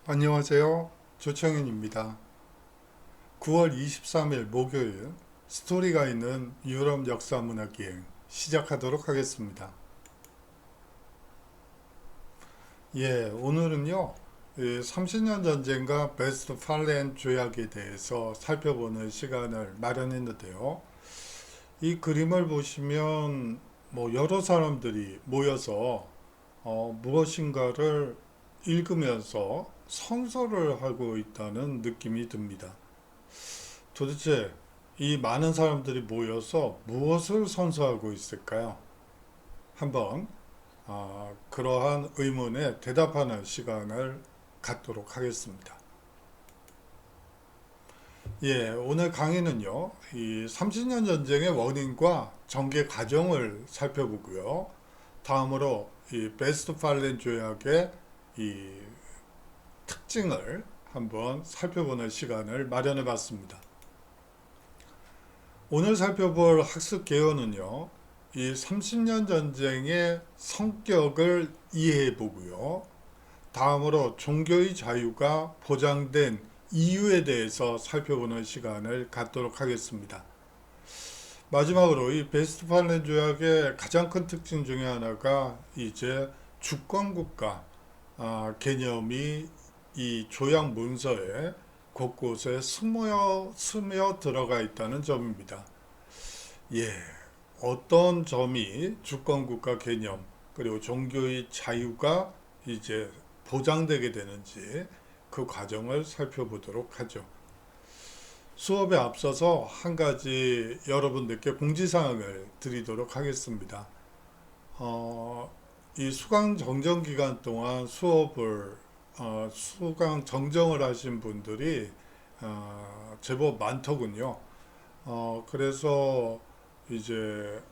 안녕하세요. 조청현입니다. 9월 23일 목요일 스토리가 있는 유럽 역사 문학 여행 시작하도록 하겠습니다. 오늘은요. 30년 전쟁과 베스트팔렌 조약에 대해서 살펴보는 시간을 마련했는데요. 이 그림을 보시면 여러 사람들이 모여서 무엇인가를 읽으면서 선서를 하고 있다는 느낌이 듭니다. 도대체 이 많은 사람들이 모여서 무엇을 선서하고 있을까요? 한번 그러한 의문에 대답하는 시간을 갖도록 하겠습니다. 오늘 강의는요, 이 30년 전쟁의 원인과 전개 과정을 살펴보고요. 다음으로 이 베스트팔렌 조약의 이 특징을 한번 살펴보는 시간을 마련해 봤습니다. 오늘 살펴볼 학습 개요는요, 이 30년 전쟁의 성격을 이해해 보고요. 다음으로 종교의 자유가 보장된 이유에 대해서 살펴보는 시간을 갖도록 하겠습니다. 마지막으로 이 베스트팔렌 조약의 가장 큰 특징 중에 하나가 이제 주권국가 개념이 이 조약 문서에 곳곳에 스며 들어가 있다는 점입니다. 예, 어떤 점이 주권국가 개념 그리고 종교의 자유가 이제 보장되게 되는지 그 과정을 살펴보도록 하죠. 수업에 앞서서 한 가지 여러분들께 공지사항을 드리도록 하겠습니다. 이 수강 정정 기간 동안 수강 정정을 하신 분들이 제법 많더군요. 그래서 이제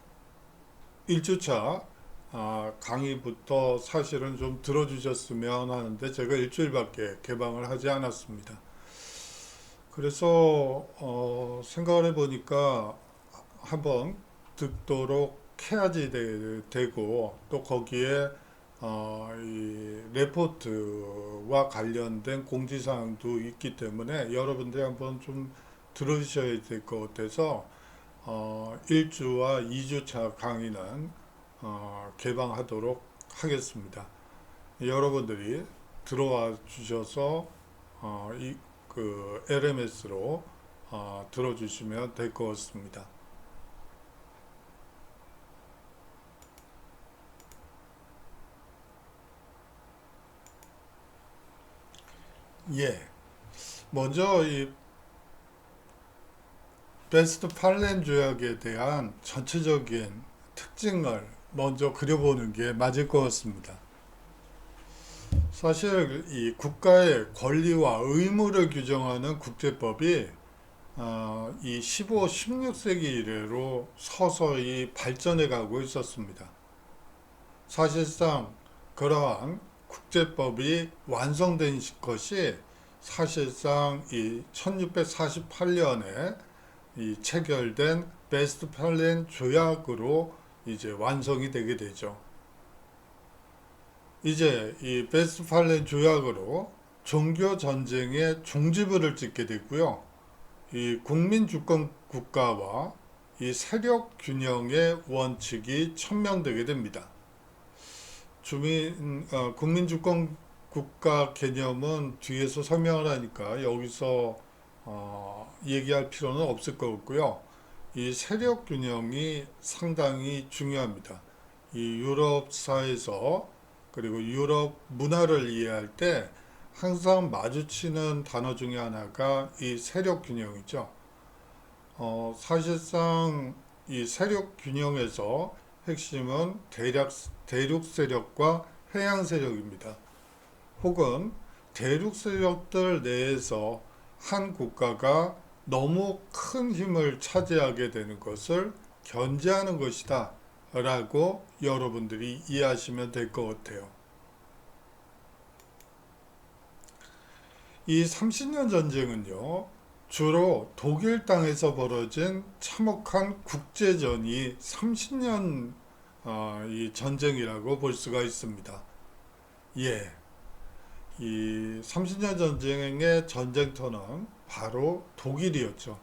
1주차 강의부터 사실은 좀 들어주셨으면 하는데 제가 일주일밖에 개방을 하지 않았습니다. 그래서 생각을 해보니까 한번 듣도록 해야지 되고 또 거기에 이 레포트와 관련된 공지사항도 있기 때문에 여러분들이 한번 좀 들으셔야 될 것 같아서 1주와 2주차 강의는 개방하도록 하겠습니다. 여러분들이 들어와 주셔서 그 LMS로 들어주시면 될 것 같습니다. 먼저 이 베스트팔렌 조약에 대한 전체적인 특징을 먼저 그려보는 게 맞을 것 같습니다. 사실 이 국가의 권리와 의무를 규정하는 국제법이 이 15, 16세기 이래로 서서히 발전해 가고 있었습니다. 사실상 그러한 국제법이 완성된 것이 사실상 이 1648년에 이 체결된 베스트팔렌 조약으로 이제 완성이 되게 되죠. 이제 이 베스트팔렌 조약으로 종교 전쟁의 종지부를 찍게 되고요. 이 국민 주권 국가와 이 세력 균형의 원칙이 천명되게 됩니다. 국민 주권 국가 개념은 뒤에서 설명을 하니까 여기서 얘기할 필요는 없을 것 같고요. 이 세력 균형이 상당히 중요합니다. 이 유럽사에서 그리고 유럽 문화를 이해할 때 항상 마주치는 단어 중에 하나가 이 세력 균형이죠. 사실상 이 세력 균형에서 핵심은 대륙 세력과 해양 세력입니다. 혹은 대륙 세력들 내에서 한 국가가 너무 큰 힘을 차지하게 되는 것을 견제하는 것이다 라고 여러분들이 이해하시면 될 것 같아요. 이 30년 전쟁은요, 주로 독일 땅에서 벌어진 참혹한 국제전이 30년 이 전쟁이라고 볼 수가 있습니다. 이 30년 전쟁의 전쟁터는 바로 독일이었죠.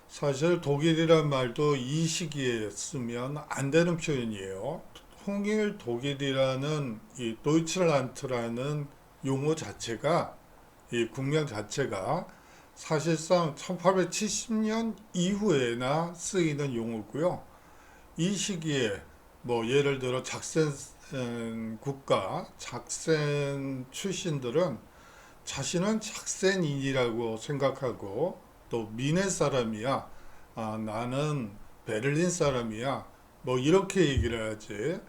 사실 독일이란 말도 이 시기에 쓰면 안 되는 표현이에요. 통일 독일이라는 이 도이칠란트라는 용어 자체가, 이 국명 자체가 사실상 1870년 이후에나 쓰이는 용어고요. 이 시기에 뭐 예를 들어 작센 국가, 작센 출신들은 자신은 작센인이라고 생각하고 또 미네 사람이야, 나는 베를린 사람이야, 뭐 이렇게 얘기를 하지,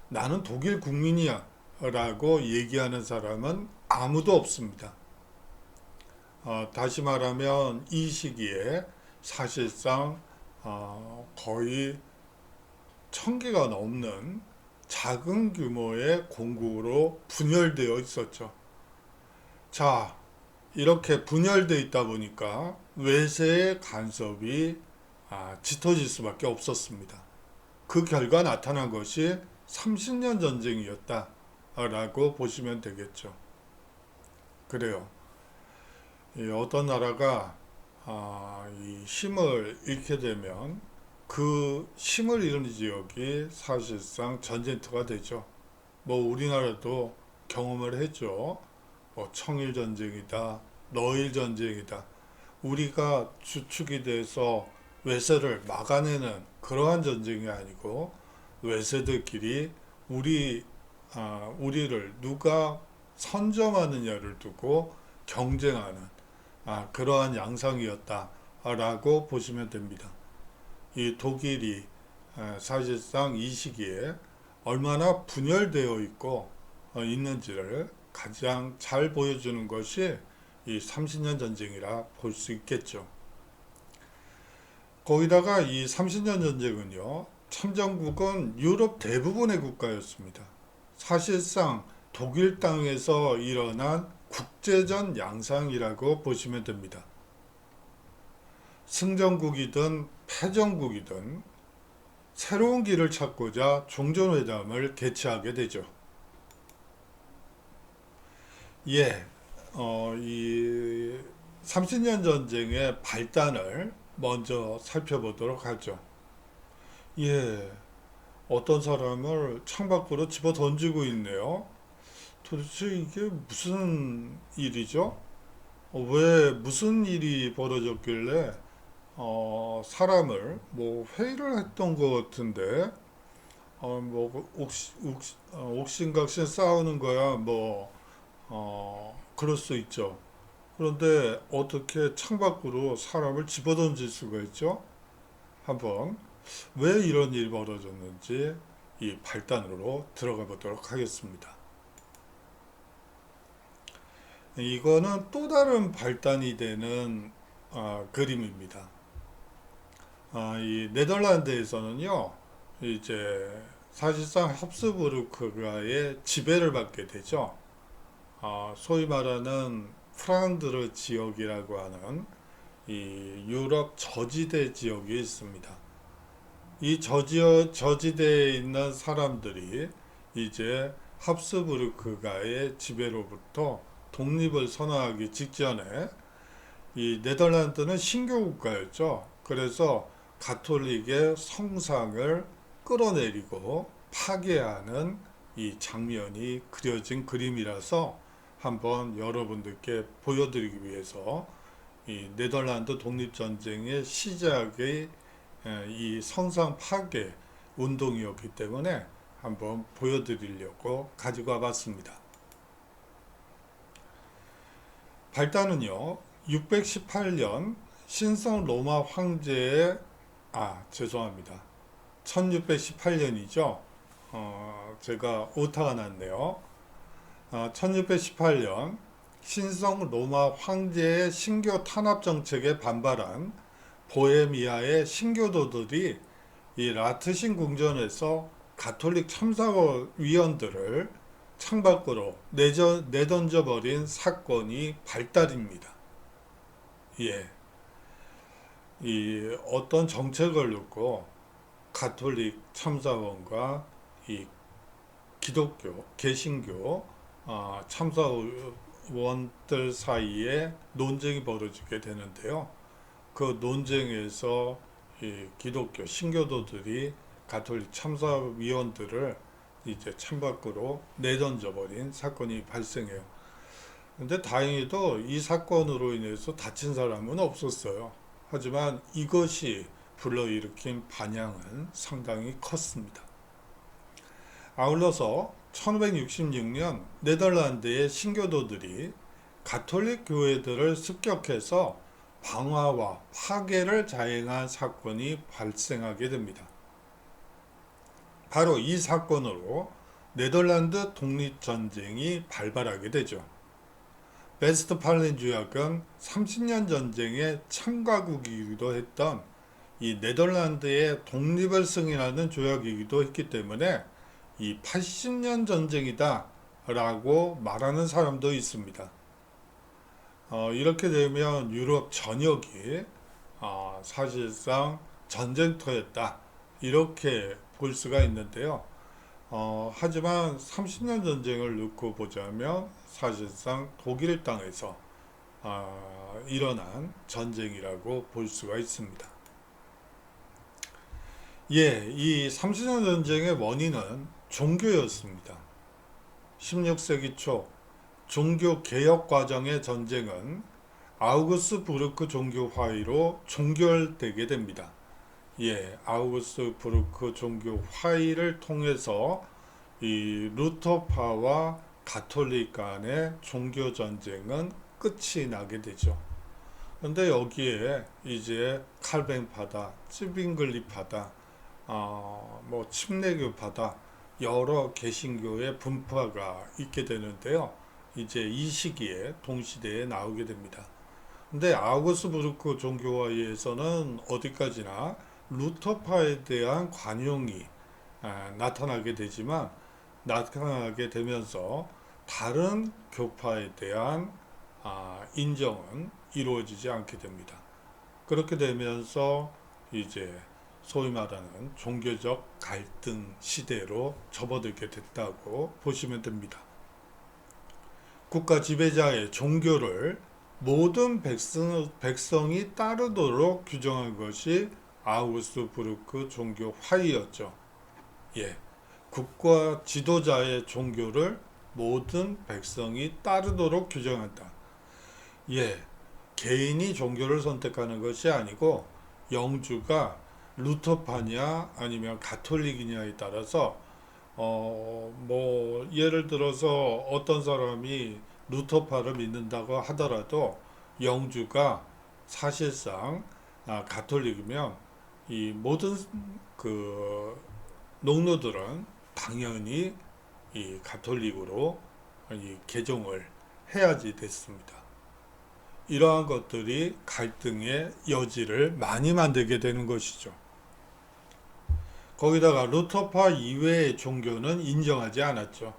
나는 독일 국민이야 라고 얘기하는 사람은 아무도 없습니다. 다시 말하면 이 시기에 사실상 거의 1000개가 넘는 작은 규모의 공국으로 분열되어 있었죠. 자, 이렇게 분열되어 있다 보니까 외세의 간섭이 짙어질 수밖에 없었습니다. 그 결과 나타난 것이 30년 전쟁이었다라고 보시면 되겠죠. 그래요. 어떤 나라가 이 힘을 잃게 되면 그 힘을 잃은 지역이 사실상 전쟁터가 되죠. 뭐 우리나라도 경험을 했죠. 뭐 청일 전쟁이다, 러일 전쟁이다. 우리가 주축이 돼서 외세를 막아내는 그러한 전쟁이 아니고 외세들끼리 우리를 누가 선점하느냐를 두고 경쟁하는 그러한 양상이었다라고 보시면 됩니다. 이 독일이 사실상 이 시기에 얼마나 분열되어 있고 있는지를 가장 잘 보여주는 것이 이 30년 전쟁이라 볼 수 있겠죠. 거기다가 이 30년 전쟁은요, 참전국은 유럽 대부분의 국가였습니다. 사실상 독일 땅에서 일어난 국제전 양상이라고 보시면 됩니다. 승전국이든 패전국이든 새로운 길을 찾고자 종전회담을 개최하게 되죠. 이 30년 전쟁의 발단을 먼저 살펴보도록 하죠. 어떤 사람을 창밖으로 집어 던지고 있네요. 도대체 이게 무슨 일이죠? 왜 무슨 일이 벌어졌길래 사람을 뭐 회의를 했던 것 같은데 뭐 옥신각신 싸우는 거야 뭐 그럴 수 있죠. 그런데 어떻게 창밖으로 사람을 집어던질 수가 있죠? 한번 왜 이런 일이 벌어졌는지 이 발단으로 들어가 보도록 하겠습니다. 이거는 또 다른 발단이 되는 그림입니다. 이 네덜란드에서는요, 이제 사실상 합스부르크가의 지배를 받게 되죠. 소위 말하는 프랑드르 지역이라고 하는 이 유럽 저지대 지역이 있습니다. 이 저지대에 있는 사람들이 이제 합스부르크가의 지배로부터 독립을 선언하기 직전에 이 네덜란드는 신교 국가였죠. 그래서 가톨릭의 성상을 끌어내리고 파괴하는 이 장면이 그려진 그림이라서 한번 여러분들께 보여드리기 위해서 이 네덜란드 독립전쟁의 시작의 이 성상 파괴 운동이었기 때문에 한번 보여드리려고 가지고 와봤습니다. 발단은요, 618년 신성 로마 황제의 죄송합니다. 1618년이죠. 제가 오타가 났네요. 1618년 신성 로마 황제의 신교 탄압 정책에 반발한 보헤미아의 신교도들이 이 라트신 궁전에서 가톨릭 참사위원들을 창밖으로 내던져 버린 사건이 발단입니다. 이 어떤 정책을 놓고 가톨릭 참사원과 이 기독교, 개신교 참사원들 사이에 논쟁이 벌어지게 되는데요. 그 논쟁에서 이 기독교 신교도들이 가톨릭 참사위원들을 이제 창밖으로 내던져 버린 사건이 발생해요. 근데 다행히도 이 사건으로 인해서 다친 사람은 없었어요. 하지만 이것이 불러일으킨 반향은 상당히 컸습니다. 아울러서 1566년 네덜란드의 신교도들이 가톨릭 교회들을 습격해서 방화와 파괴를 자행한 사건이 발생하게 됩니다. 바로 이 사건으로 네덜란드 독립전쟁이 발발하게 되죠. 베스트팔렌 조약은 30년 전쟁의 참가국이기도 했던 이 네덜란드의 독립을 승인하는 조약이기도 했기 때문에 이 80년 전쟁이다 라고 말하는 사람도 있습니다. 이렇게 되면 유럽 전역이 사실상 전쟁터였다 이렇게 볼 수가 있는데요. 하지만 30년 전쟁을 놓고 보자면 사실상 독일 땅에서 일어난 전쟁이라고 볼 수가 있습니다. 예, 이 30년 전쟁의 원인은 종교였습니다. 16세기 초 종교 개혁 과정의 전쟁은 아우구스부르크 종교 화의로 종결되게 됩니다. 예, 아우구스부르크 종교 화의를 통해서 이 루터파와 가톨릭 간의 종교 전쟁은 끝이 나게 되죠. 근데 여기에 이제 칼뱅파다, 츠빙글리파다, 뭐 침례교파다 여러 개신교의 분파가 있게 되는데요. 이제 이 시기에 동시대에 나오게 됩니다. 근데 아우구스부르크 종교화에서는 어디까지나 루터파에 대한 관용이 나타나게 되지만 나타나게 되면서 다른 교파에 대한 인정은 이루어지지 않게 됩니다. 그렇게 되면서 이제 소위 말하는 종교적 갈등 시대로 접어들게 됐다고 보시면 됩니다. 국가 지배자의 종교를 모든 백성이 따르도록 규정한 것이 아우구스부르크 종교 화의였죠. 예, 국가 지도자의 종교를 모든 백성이 따르도록 규정한다. 예, 개인이 종교를 선택하는 것이 아니고 영주가 루터파냐 아니면 가톨릭이냐에 따라서 뭐 예를 들어서 어떤 사람이 루터파를 믿는다고 하더라도 영주가 사실상 가톨릭이면 이 모든 그 농노들은 당연히 이 가톨릭으로 이 개종을 해야지 됐습니다. 이러한 것들이 갈등의 여지를 많이 만들게 되는 것이죠. 거기다가 루터파 이외의 종교는 인정하지 않았죠.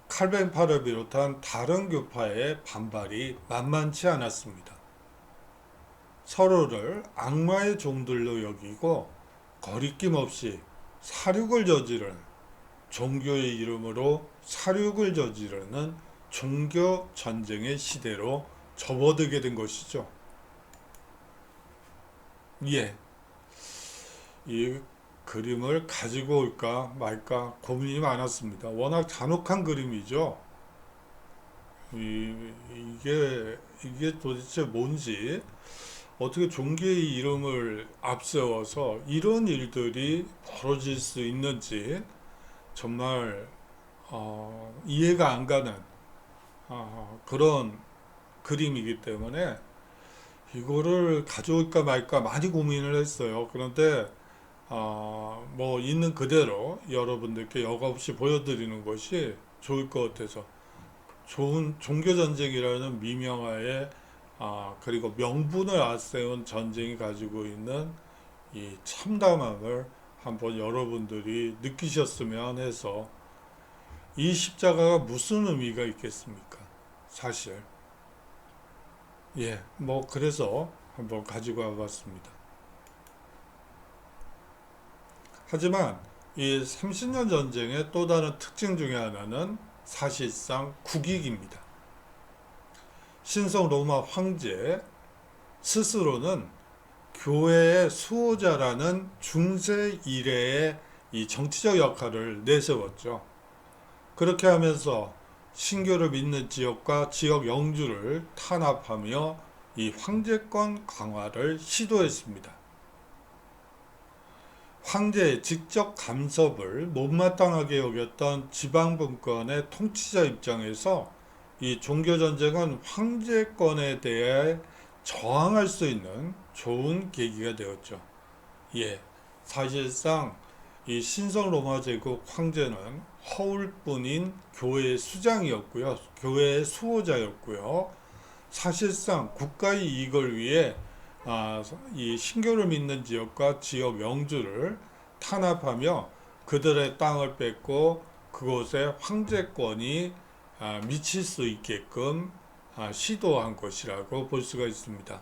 칼뱅파를 비롯한 다른 교파의 반발이 만만치 않았습니다. 서로를 악마의 종들로 여기고 거리낌 없이 사륙을 저지르는 종교의 이름으로 사륙을 저지르는 종교 전쟁의 시대로 접어들게 된 것이죠. 예, 이 그림을 가지고 올까 말까 고민이 많았습니다. 워낙 잔혹한 그림이죠. 이게 도대체 뭔지, 어떻게 종교의 이름을 앞세워서 이런 일들이 벌어질 수 있는지 정말 이해가 안 가는 그런 그림이기 때문에 이거를 가져올까 말까 많이 고민을 했어요. 그런데 뭐 있는 그대로 여러분들께 여과없이 보여드리는 것이 좋을 것 같아서 좋은 종교전쟁이라는 미명하에 그리고 명분을 앞세운 전쟁이 가지고 있는 이 참담함을 한번 여러분들이 느끼셨으면 해서 이 십자가가 무슨 의미가 있겠습니까? 사실 예, 뭐 그래서 한번 가지고 와봤습니다. 하지만 이 30년 전쟁의 또 다른 특징 중에 하나는 사실상 국익입니다. 신성 로마 황제 스스로는 교회의 수호자라는 중세 이래의 이 정치적 역할을 내세웠죠. 그렇게 하면서 신교를 믿는 지역과 지역 영주를 탄압하며 이 황제권 강화를 시도했습니다. 황제의 직접 간섭을 못마땅하게 여겼던 지방분권의 통치자 입장에서 이 종교전쟁은 황제권에 대해 저항할 수 있는 좋은 계기가 되었죠. 예, 사실상 이 신성 로마 제국 황제는 허울뿐인 교회의 수장이었고요. 교회의 수호자였고요. 사실상 국가의 이익을 위해 이 신교를 믿는 지역과 지역 영주를 탄압하며 그들의 땅을 뺏고 그곳에 황제권이 미칠 수 있게끔 시도한 것이라고 볼 수가 있습니다.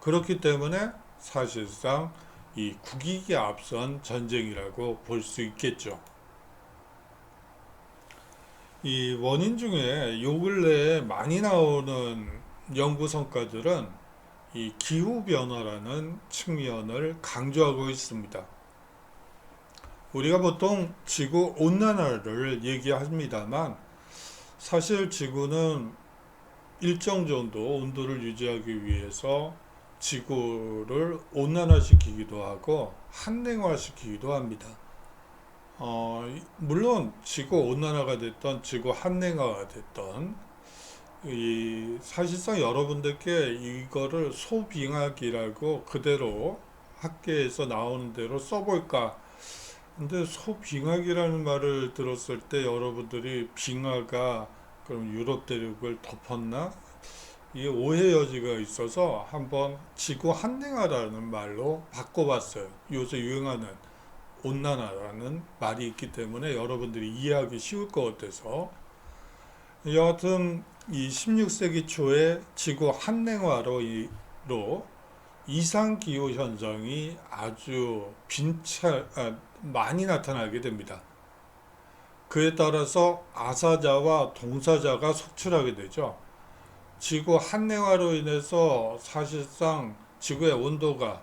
그렇기 때문에 사실상 이 국익에 앞선 전쟁이라고 볼 수 있겠죠. 이 원인 중에 요 근래에 많이 나오는 연구 성과들은 이 기후변화라는 측면을 강조하고 있습니다. 우리가 보통 지구 온난화를 얘기합니다만 사실 지구는 일정 정도 온도를 유지하기 위해서 지구를 온난화시키기도 하고 한냉화시키기도 합니다. 물론 지구 온난화가 됐던 지구 한냉화가 됐던 사실상 여러분들께 이거를 소빙하기라고 그대로 학계에서 나오는 대로 써볼까. 근데 소빙하기라는 말을 들었을 때 여러분들이 빙하가 그럼 유럽 대륙을 덮었나? 이 오해 여지가 있어서 한번 지구 한냉화라는 말로 바꿔봤어요. 요새 유행하는 온난화라는 말이 있기 때문에 여러분들이 이해하기 쉬울 것 같아서 여하튼 이 16세기 초에 지구 한냉화로 이상기후 현상이 아주 많이 나타나게 됩니다. 그에 따라서 아사자와 동사자가 속출하게 되죠. 지구 한냉화로 인해서 사실상 지구의 온도가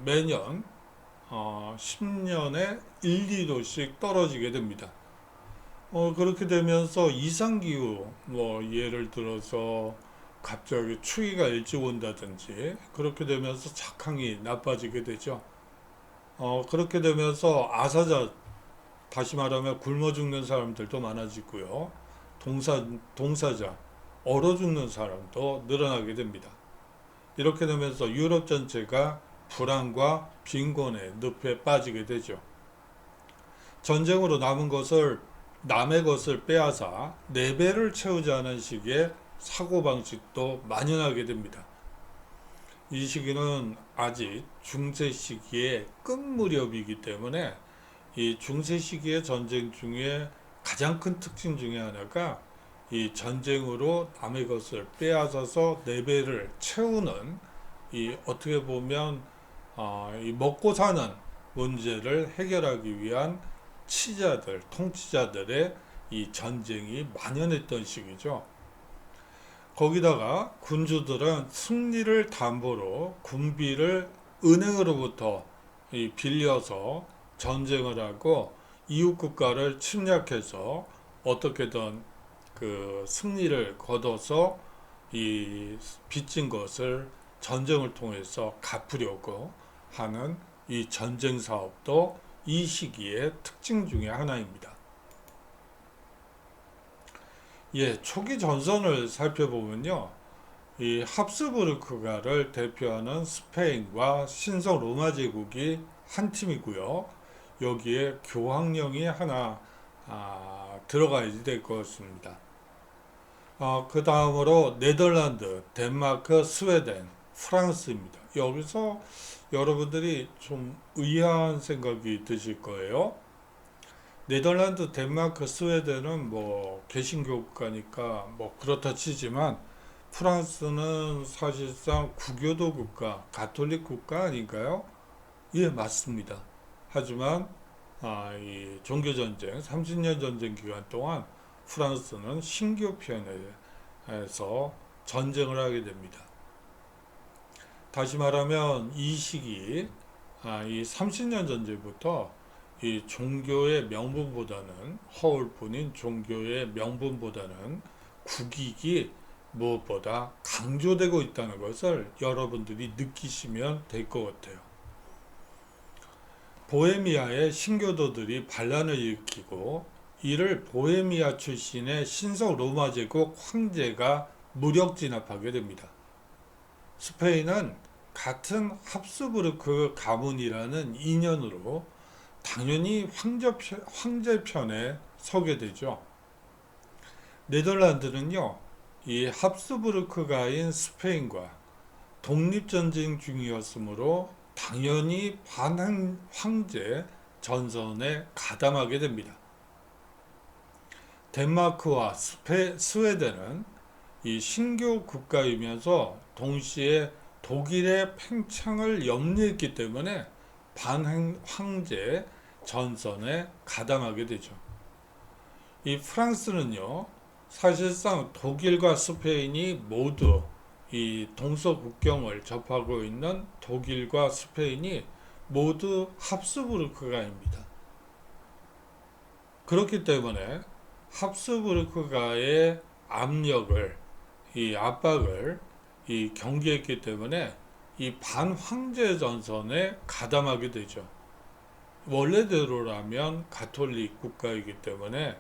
매년 10년에 1, 2도씩 떨어지게 됩니다. 그렇게 되면서 이상기후, 예를 들어서 갑자기 추위가 일찍 온다든지, 그렇게 되면서 작황이 나빠지게 되죠. 그렇게 되면서 다시 말하면 굶어 죽는 사람들도 많아지고요. 동사자, 얼어 죽는 사람도 늘어나게 됩니다. 이렇게 되면서 유럽 전체가 불안과 빈곤의 늪에 빠지게 되죠. 전쟁으로 남의 것을 빼앗아 4배를 채우자는 식의 사고방식도 만연하게 됩니다. 이 시기는 아직 중세 시기의 끝 무렵이기 때문에 이 중세 시기의 전쟁 중에 가장 큰 특징 중에 하나가 이 전쟁으로 남의 것을 빼앗아서 4배를 채우는 어떻게 보면 이 먹고 사는 문제를 해결하기 위한 통치자들의 이 전쟁이 만연했던 시기죠. 거기다가 군주들은 승리를 담보로 군비를 은행으로부터 빌려서 전쟁을 하고 이웃 국가를 침략해서 어떻게든 그 승리를 거둬서 이 빚진 것을 전쟁을 통해서 갚으려고 하는 이 전쟁 사업도 이 시기의 특징 중에 하나입니다. 초기 전선을 살펴보면요. 이 합스부르크가를 대표하는 스페인과 신성 로마 제국이 한 팀이고요. 여기에 교황령이 하나 들어가야 될 것 같습니다. 그 다음으로 네덜란드, 덴마크, 스웨덴, 프랑스입니다. 여기서 여러분들이 좀 의아한 생각이 드실 거예요. 네덜란드, 덴마크, 스웨덴은 개신교 국가니까 그렇다 치지만 프랑스는 사실상 구교도 국가, 가톨릭 국가 아닌가요? 예, 맞습니다. 하지만 이 종교전쟁, 30년 전쟁 기간 동안 프랑스는 신교 편에서 전쟁을 하게 됩니다. 다시 말하면 이 시기, 이 30년 전쟁부터 이 종교의 명분보다는 허울뿐인 종교의 명분보다는 국익이 무엇보다 강조되고 있다는 것을 여러분들이 느끼시면 될 것 같아요. 보헤미아의 신교도들이 반란을 일으키고 이를 보헤미아 출신의 신성 로마 제국 황제가 무력 진압하게 됩니다. 스페인은 같은 합스부르크 가문이라는 인연으로 당연히 황제 편에 서게 되죠. 네덜란드는요, 이 합스부르크가인 스페인과 독립전쟁 중이었으므로 당연히 반황제 전선에 가담하게 됩니다. 덴마크와 스웨덴은 이 신교 국가이면서 동시에 독일의 팽창을 염려했기 때문에 반황제 전선에 가담하게 되죠. 이 프랑스는요, 사실상 독일과 스페인이 모두 이 동서국경을 접하고 있는 독일과 스페인이 모두 합스부르크가입니다. 그렇기 때문에 합스부르크가의 압박을 경계했기 때문에 이 반황제 전선에 가담하게 되죠. 원래대로라면 가톨릭 국가이기 때문에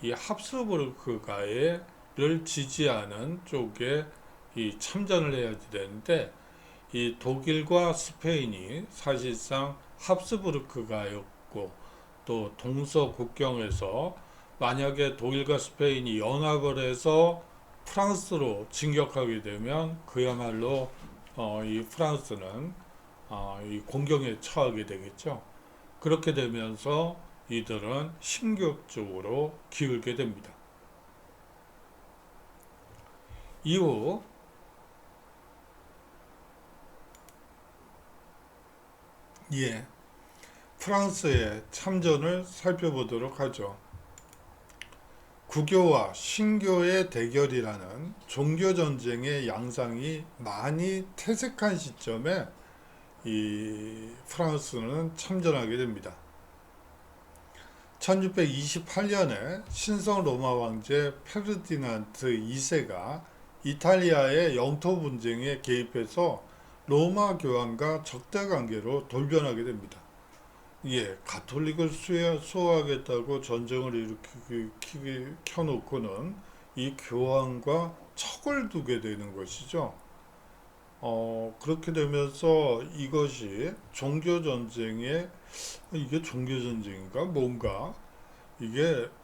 이 합스부르크가를 지지하는 쪽에 이 참전을 해야 되는데 이 독일과 스페인이 사실상 합스부르크가였고 또 동서 국경에서 만약에 독일과 스페인이 연합을 해서 프랑스로 진격하게 되면 그야말로 이 프랑스는 이 공경에 처하게 되겠죠. 그렇게 되면서 이들은 신교 쪽으로 기울게 됩니다. 이후 프랑스의 참전을 살펴보도록 하죠. 구교와 신교의 대결이라는 종교전쟁의 양상이 많이 퇴색한 시점에 이 프랑스는 참전하게 됩니다. 1628년에 신성 로마 황제 페르디난트 2세가 이탈리아의 영토 분쟁에 개입해서 로마 교황과 적대 관계로 돌변하게 됩니다. 가톨릭을 수호하겠다고 전쟁을 켜놓고는 이 교황과 척을 두게 되는 것이죠. 그렇게 되면서 이것이 이게 종교전쟁인가? 뭔가?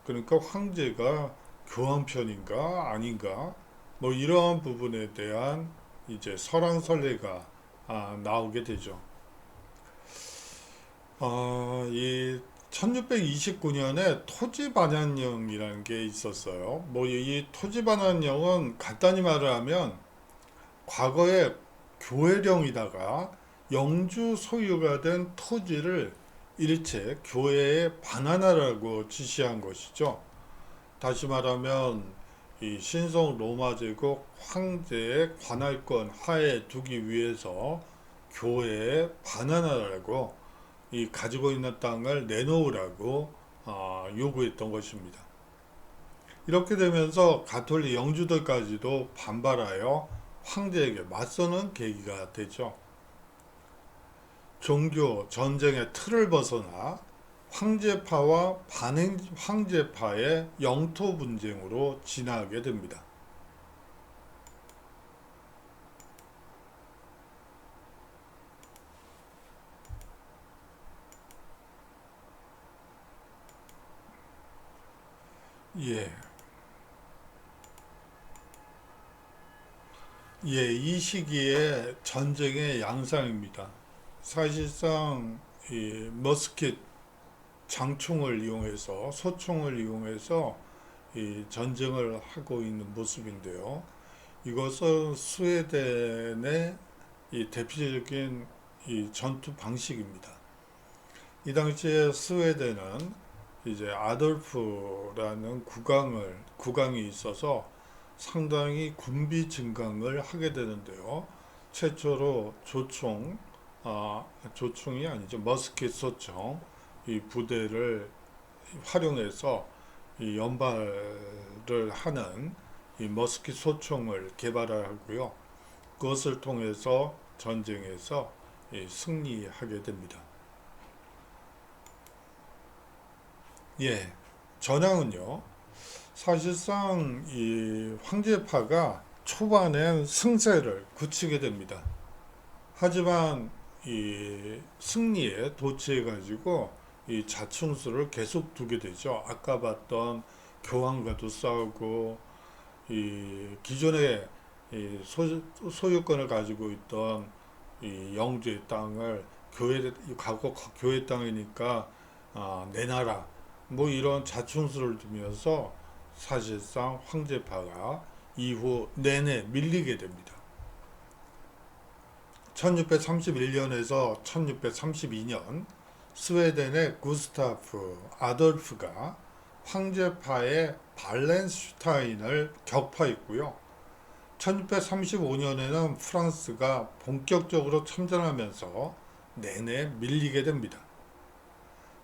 그러니까 황제가 교황 편인가? 아닌가? 뭐 이러한 부분에 대한 이제 설왕설래가 나오게 되죠. 이 1629년에 토지 반환령이라는 게 있었어요. 뭐 이 토지 반환령은 간단히 말을 하면 과거에 교회령이다가 영주 소유가 된 토지를 일체 교회에 반환하라고 지시한 것이죠. 다시 말하면 이 신성 로마 제국 황제의 관할권 하에 두기 위해서 교회에 반환하라고 이 가지고 있는 땅을 내놓으라고 요구했던 것입니다. 이렇게 되면서 가톨릭 영주들까지도 반발하여 황제에게 맞서는 계기가 되죠. 종교 전쟁의 틀을 벗어나 황제파와 반황제파의 영토 분쟁으로 진화하게 됩니다. 이 시기에 전쟁의 양상입니다. 사실상 이 머스킷 장총을 이용해서 소총을 이용해서 이 전쟁을 하고 있는 모습인데요. 이것은 스웨덴의 이 대표적인 이 전투 방식입니다. 이 당시에 스웨덴은 이제 아돌프라는 국왕이 있어서 상당히 군비 증강을 하게 되는데요. 최초로 조총이 아니죠. 머스킷 소총 이 부대를 활용해서 이 연발을 하는 이 머스킷 소총을 개발하고요. 그것을 통해서 전쟁에서 승리하게 됩니다. 예, 전황은요. 사실상 이 황제파가 초반엔 승세를 굳히게 됩니다. 하지만 이 승리에 도취해 가지고 이 자충수를 계속 두게 되죠. 아까 봤던 교황과도 싸우고 이 기존에 이 소유권을 가지고 있던 이 영주의 땅을 과거 교회 땅이니까 내놔라 뭐 이런 자충수를 두면서 사실상 황제파가 이후 내내 밀리게 됩니다. 1631년에서 1632년 스웨덴의 구스타프 아돌프가 황제파의 발렌슈타인을 격파했고요. 1635년에는 프랑스가 본격적으로 참전하면서 내내 밀리게 됩니다.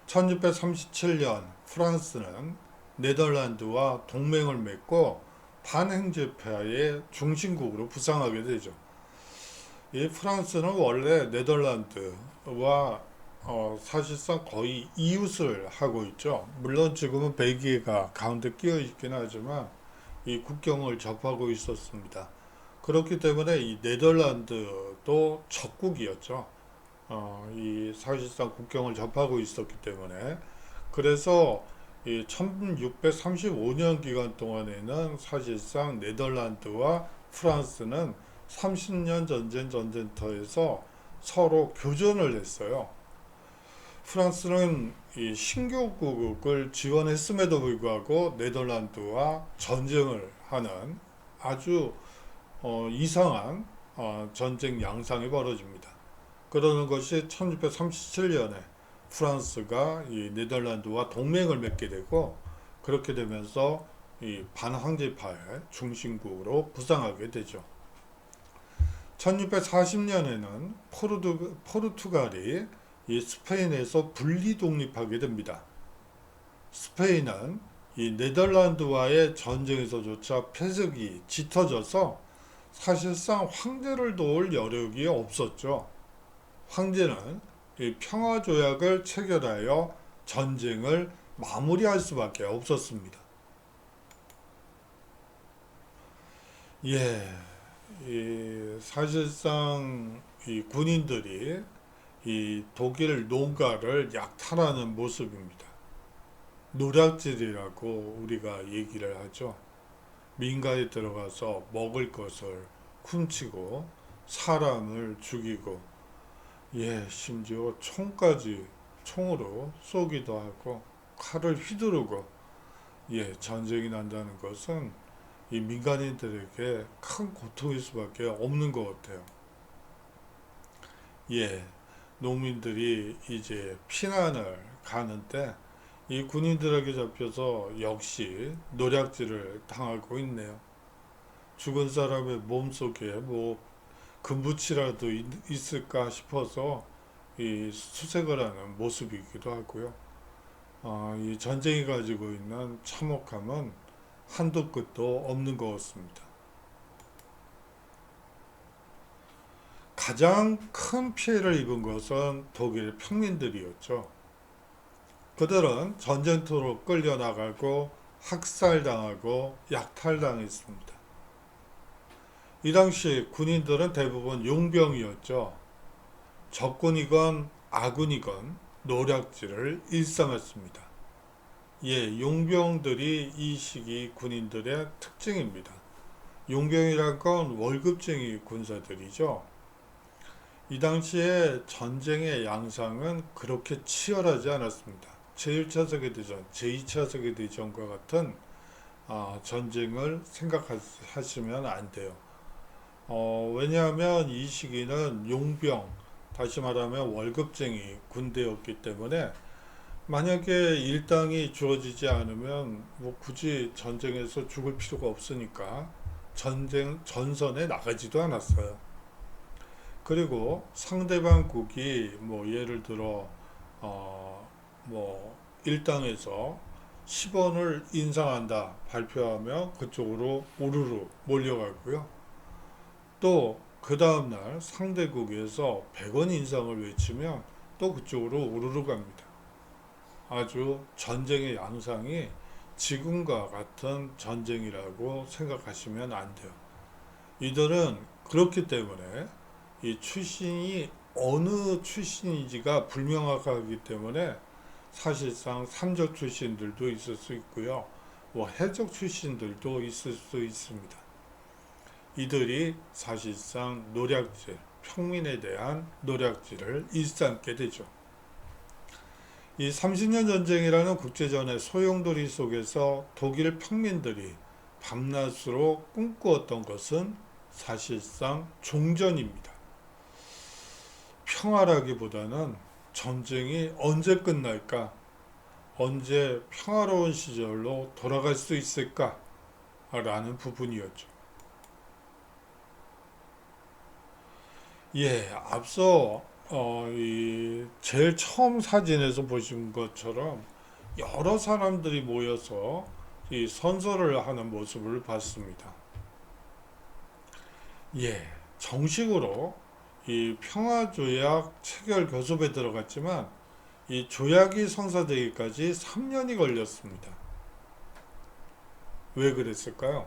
1637년 프랑스는 네덜란드와 동맹을 맺고 반행제파의 중심국으로 부상하게 되죠. 이 프랑스는 원래 네덜란드와 사실상 거의 이웃을 하고 있죠. 물론 지금은 벨기에가 가운데 끼어 있긴 하지만 이 국경을 접하고 있었습니다. 그렇기 때문에 이 네덜란드도 적국이었죠. 이 사실상 국경을 접하고 있었기 때문에 그래서 이 1635년 기간 동안에는 사실상 네덜란드와 프랑스는 30년 전쟁터에서 서로 교전을 했어요. 프랑스는 이 신교국을 지원했음에도 불구하고 네덜란드와 전쟁을 하는 아주 이상한 전쟁 양상이 벌어집니다. 그러는 것이 1637년에 프랑스가 이 네덜란드와 동맹을 맺게 되고 그렇게 되면서 이 반황제파의 중심국으로 부상하게 되죠. 1640년에는 포르투갈이 이 스페인에서 분리 독립하게 됩니다. 스페인은 이 네덜란드와의 전쟁에서조차 패색이 짙어져서 사실상 황제를 도울 여력이 없었죠. 황제는 이 평화조약을 체결하여 전쟁을 마무리할 수밖에 없었습니다. 예, 사실상 이 군인들이 이 독일 농가를 약탈하는 모습입니다. 노략질이라고 우리가 얘기를 하죠. 민가에 들어가서 먹을 것을 훔치고 사람을 죽이고 심지어 총으로 쏘기도 하고 칼을 휘두르고 전쟁이 난다는 것은 이 민간인들에게 큰 고통일 수밖에 없는 것 같아요. 농민들이 이제 피난을 가는데 이 군인들에게 잡혀서 역시 노략질을 당하고 있네요. 죽은 사람의 몸속에 뭐 금붙이라도 있을까 싶어서 이 수색을 하는 모습이기도 하고요. 이 전쟁이 가지고 있는 참혹함은 한도 끝도 없는 것 같습니다. 가장 큰 피해를 입은 것은 독일 평민들이었죠. 그들은 전쟁터로 끌려나가고 학살당하고 약탈당했습니다. 이 당시 군인들은 대부분 용병이었죠. 적군이건 아군이건 노략질을 일삼았습니다. 용병들이 이 시기 군인들의 특징입니다. 용병이란 건 월급쟁이 군사들이죠. 이 당시에 전쟁의 양상은 그렇게 치열하지 않았습니다. 제1차 세계대전, 제2차 세계대전과 같은 전쟁을 생각하시면 안 돼요. 왜냐하면 이 시기는 용병, 다시 말하면 월급쟁이 군대였기 때문에 만약에 일당이 주어지지 않으면 뭐 굳이 전쟁에서 죽을 필요가 없으니까 전선에 나가지도 않았어요. 그리고 상대방 국이 뭐 예를 들어 뭐 일당에서 10원을 인상한다 발표하면 그쪽으로 우르르 몰려가고요. 또 그 다음날 상대국에서 100원 인상을 외치면 또 그쪽으로 우르르 갑니다. 아주 전쟁의 양상이 지금과 같은 전쟁이라고 생각하시면 안 돼요. 이들은 그렇기 때문에 이 출신이 어느 출신인지가 불명확하기 때문에 사실상 삼적 출신들도 있을 수 있고요. 뭐 해적 출신들도 있을 수 있습니다. 이들이 사실상 노략질, 평민에 대한 노략질을 일삼게 되죠. 이 30년 전쟁이라는 국제전의 소용돌이 속에서 독일 평민들이 밤낮으로 꿈꾸었던 것은 사실상 종전입니다. 평화라기보다는 전쟁이 언제 끝날까? 언제 평화로운 시절로 돌아갈 수 있을까? 라는 부분이었죠. 예, 앞서 이 제일 처음 사진에서 보신 것처럼 여러 사람들이 모여서 이 선서를 하는 모습을 봤습니다. 예, 정식으로 이 평화조약 체결 교섭에 들어갔지만 이 조약이 성사되기까지 3년이 걸렸습니다. 왜 그랬을까요?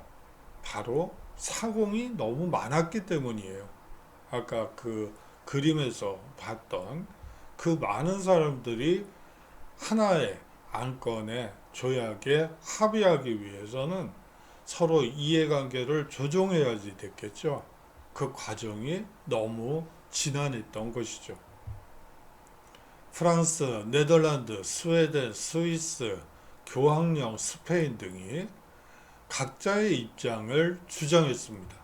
바로 사공이 너무 많았기 때문이에요. 아까 그 그림에서 봤던 그 많은 사람들이 하나의 안건에 조약에 합의하기 위해서는 서로 이해관계를 조정해야지 됐겠죠. 그 과정이 너무 지난했던 것이죠. 프랑스, 네덜란드, 스웨덴, 스위스, 교황령, 스페인 등이 각자의 입장을 주장했습니다.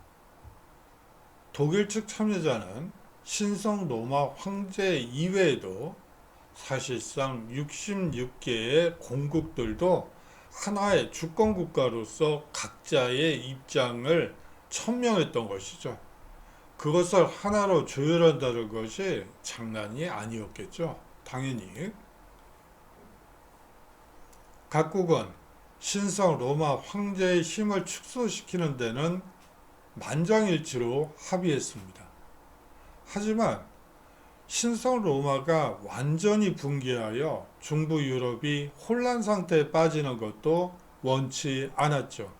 독일 측 참여자는 신성 로마 황제 이외에도 사실상 66개의 공국들도 하나의 주권 국가로서 각자의 입장을 천명했던 것이죠. 그것을 하나로 조율한다는 것이 장난이 아니었겠죠. 당연히 각국은 신성 로마 황제의 힘을 축소시키는 데는 만장일치로 합의했습니다. 하지만 신성 로마가 완전히 붕괴하여 중부 유럽이 혼란 상태에 빠지는 것도 원치 않았죠.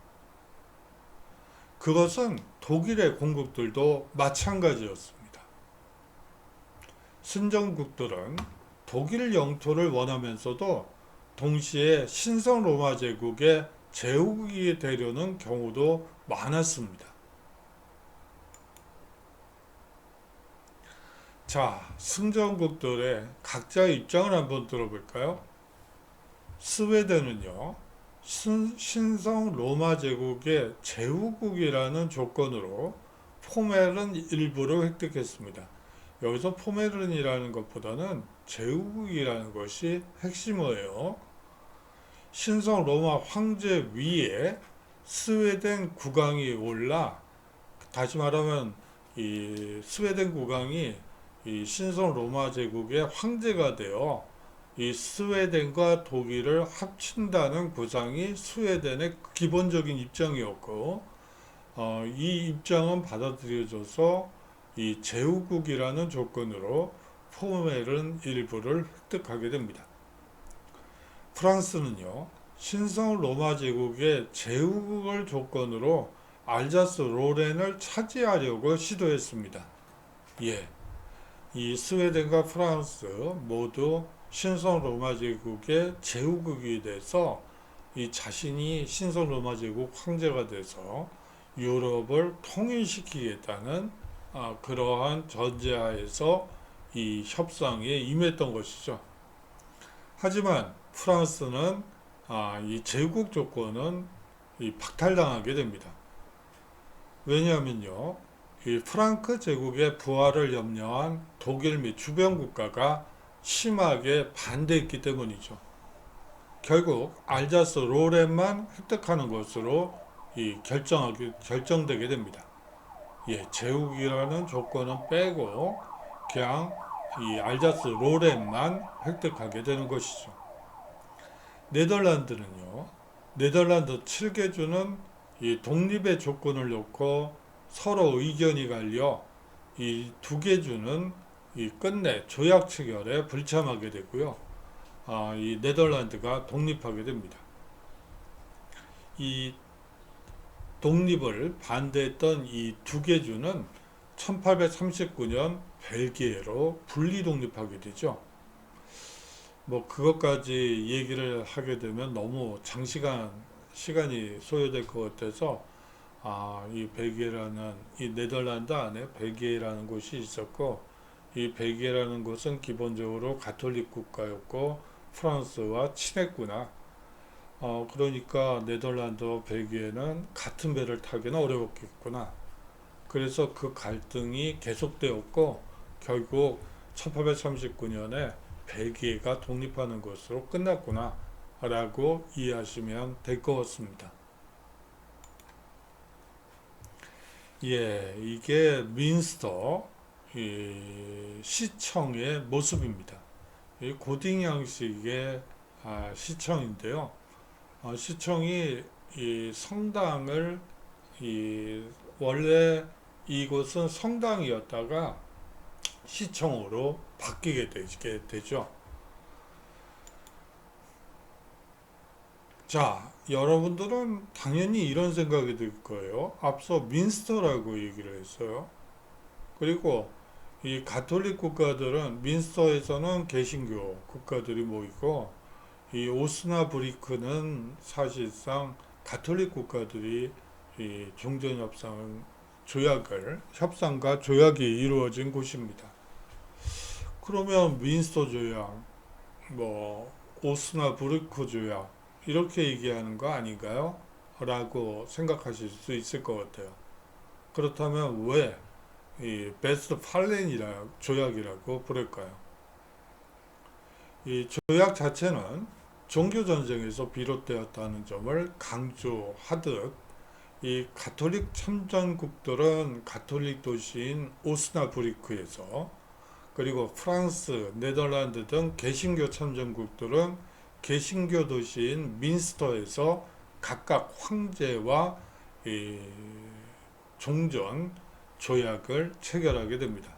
그것은 독일의 공국들도 마찬가지였습니다. 순정국들은 독일 영토를 원하면서도 동시에 신성 로마 제국의 제후국이 되려는 경우도 많았습니다. 자, 승전국들의 각자의 입장을 한번 들어볼까요? 스웨덴은요, 신성 로마 제국의 제후국이라는 조건으로 포메른 일부를 획득했습니다. 여기서 포메른이라는 것보다는 제후국이라는 것이 핵심어예요. 신성 로마 황제 위에 스웨덴 국왕이 올라, 다시 말하면 이 스웨덴 국왕이 이 신성 로마 제국의 황제가 되어 이 스웨덴과 독일을 합친다는 구상이 스웨덴의 기본적인 입장이었고, 이 입장은 받아들여져서 이 제후국이라는 조건으로 포메른 일부를 획득하게 됩니다. 프랑스는요, 신성 로마 제국의 제후국을 조건으로 알자스 로렌을 차지하려고 시도했습니다. 예, 이 스웨덴과 프랑스 모두 신성 로마 제국의 제후국이 돼서 이 자신이 신성 로마 제국 황제가 돼서 유럽을 통일시키겠다는 그러한 전제하에서 이 협상에 임했던 것이죠. 하지만 프랑스는 이 제국 조건은 박탈당하게 됩니다. 왜냐하면요, 이 프랑크 제국의 부활을 염려한 독일 및 주변 국가가 심하게 반대했기 때문이죠. 결국 알자스 로렌만 획득하는 것으로 결정되게 됩니다. 제국이라는 조건은 빼고 그냥 이 알자스 로렌만 획득하게 되는 것이죠. 네덜란드는요, 네덜란드 7개주는 이 독립의 조건을 놓고 서로 의견이 갈려 이 2개주는 이 끝내 조약 체결에 불참하게 되고요. 이 네덜란드가 독립하게 됩니다. 이 독립을 반대했던 이 2개주는 1839년 벨기에로 분리 독립하게 되죠. 뭐 그것까지 얘기를 하게 되면 너무 시간이 소요될 것 같아서 이 벨기에라는 이 네덜란드 안에 벨기에라는 곳이 있었고 이 벨기에라는 곳은 기본적으로 가톨릭 국가였고 프랑스와 친했구나. 그러니까 네덜란드와 벨기에는 같은 배를 타기는 어려웠겠구나. 그래서 그 갈등이 계속되었고 결국 1839년에 벨기에가 독립하는 것으로 끝났구나 라고 이해하시면 될 것 같습니다. 이게 민스터 시청의 모습입니다. 고딩 양식의 시청인데요. 시청이 이 성당을 원래 이곳은 성당이었다가 시청으로 바뀌게 되죠. 자, 여러분들은 당연히 이런 생각이 들 거예요. 앞서 민스터라고 얘기를 했어요. 그리고 이 가톨릭 국가들은 민스터에서는 개신교 국가들이 모이고 이 오스나브리크는 사실상 가톨릭 국가들이 이 협상과 조약이 이루어진 곳입니다. 그러면 민스터 조약, 오스나브르크 조약 이렇게 얘기하는 거 아닌가요? 라고 생각하실 수 있을 것 같아요. 그렇다면 왜 이 베스트팔렌이라 조약이라고 부를까요? 이 조약 자체는 종교 전쟁에서 비롯되었다는 점을 강조하듯 이 가톨릭 참전국들은 가톨릭 도시인 오스나브리크에서 그리고 프랑스, 네덜란드 등 개신교 참전국들은 개신교 도시인 민스터에서 각각 황제와 이 종전 조약을 체결하게 됩니다.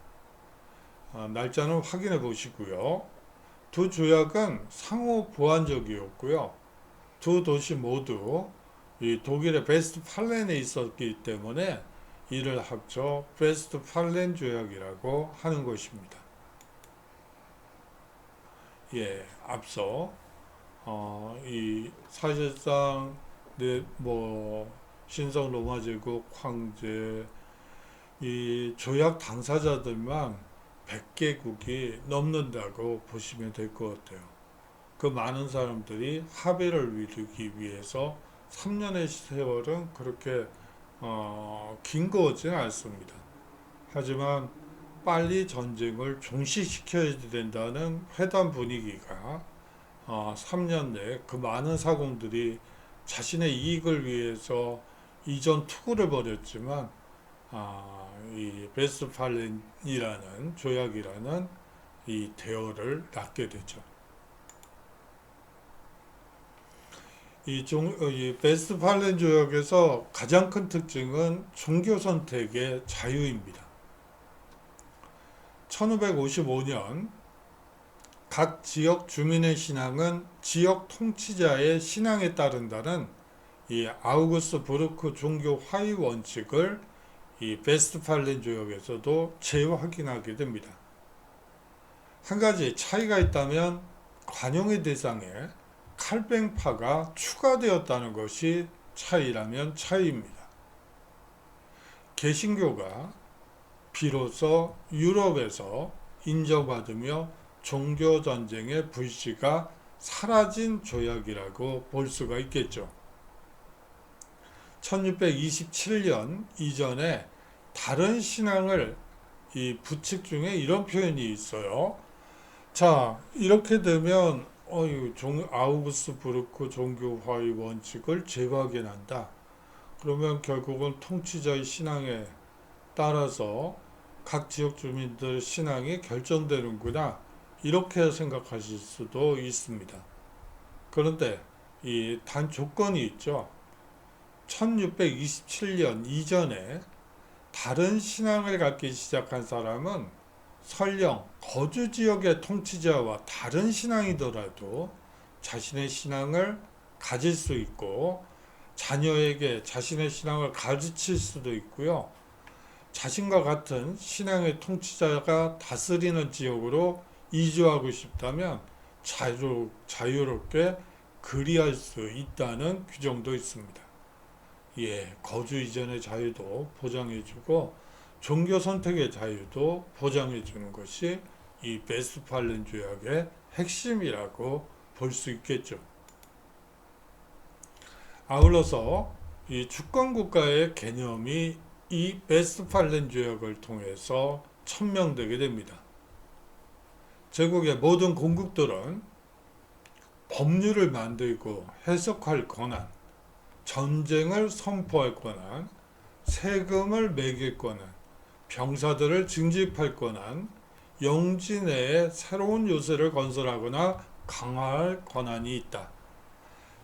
날짜는 확인해 보시고요. 두 조약은 상호 보완적이었고요. 두 도시 모두 이 독일의 베스트팔렌에 있었기 때문에 이를 합쳐 베스트팔렌 조약이라고 하는 것입니다. 앞서 이 사실상 신성 로마 제국 황제 이 조약 당사자들만 100개국이 넘는다고 보시면 될 것 같아요. 그 많은 사람들이 합의를 이루기 위해서 3년의 세월은 그렇게 긴 것 같지는 않습니다. 하지만 빨리 전쟁을 종식시켜야 된다는 회담 분위기가 3년 내에 그 많은 사공들이 자신의 이익을 위해서 이전 투구를 벌였지만 이 베스트팔렌이라는 조약이라는 이 대어를 낳게 되죠. 이 베스트팔렌 조약에서 가장 큰 특징은 종교 선택의 자유입니다. 1555년 각 지역 주민의 신앙은 지역 통치자의 신앙에 따른다는 이 아우구스트 부르크 종교 화의 원칙을 이 베스트팔렌 조약에서도 재확인하게 됩니다. 한 가지 차이가 있다면 관용의 대상에 칼뱅파가 추가되었다는 것이 차이라면 차이입니다. 개신교가 비로소 유럽에서 인정받으며 종교전쟁의 불씨가 사라진 조약이라고 볼 수가 있겠죠. 1627년 이전에 다른 신앙을 이 부칙 중에 이런 표현이 있어요. 자, 이렇게 되면 아우구스부르크 종교화의 원칙을 재확인한다. 그러면 결국은 통치자의 신앙에 따라서 각 지역 주민들 신앙이 결정되는구나. 이렇게 생각하실 수도 있습니다. 그런데 이 단 조건이 있죠. 1627년 이전에 다른 신앙을 갖기 시작한 사람은 설령 거주 지역의 통치자와 다른 신앙이더라도 자신의 신앙을 가질 수 있고 자녀에게 자신의 신앙을 가르칠 수도 있고요. 자신과 같은 신앙의 통치자가 다스리는 지역으로 이주하고 싶다면 자유롭게 그리할 수 있다는 규정도 있습니다. 예, 거주 이전의 자유도 보장해주고 종교 선택의 자유도 보장해주는 것이 이 베스트팔렌 조약의 핵심이라고 볼 수 있겠죠. 아울러서 이 주권국가의 개념이 이 베스트팔렌 조약을 통해서 천명되게 됩니다. 제국의 모든 공국들은 법률을 만들고 해석할 권한, 전쟁을 선포할 권한, 세금을 매길 권한, 병사들을 징집할 권한, 영지 내에 새로운 요새를 건설하거나 강화할 권한이 있다.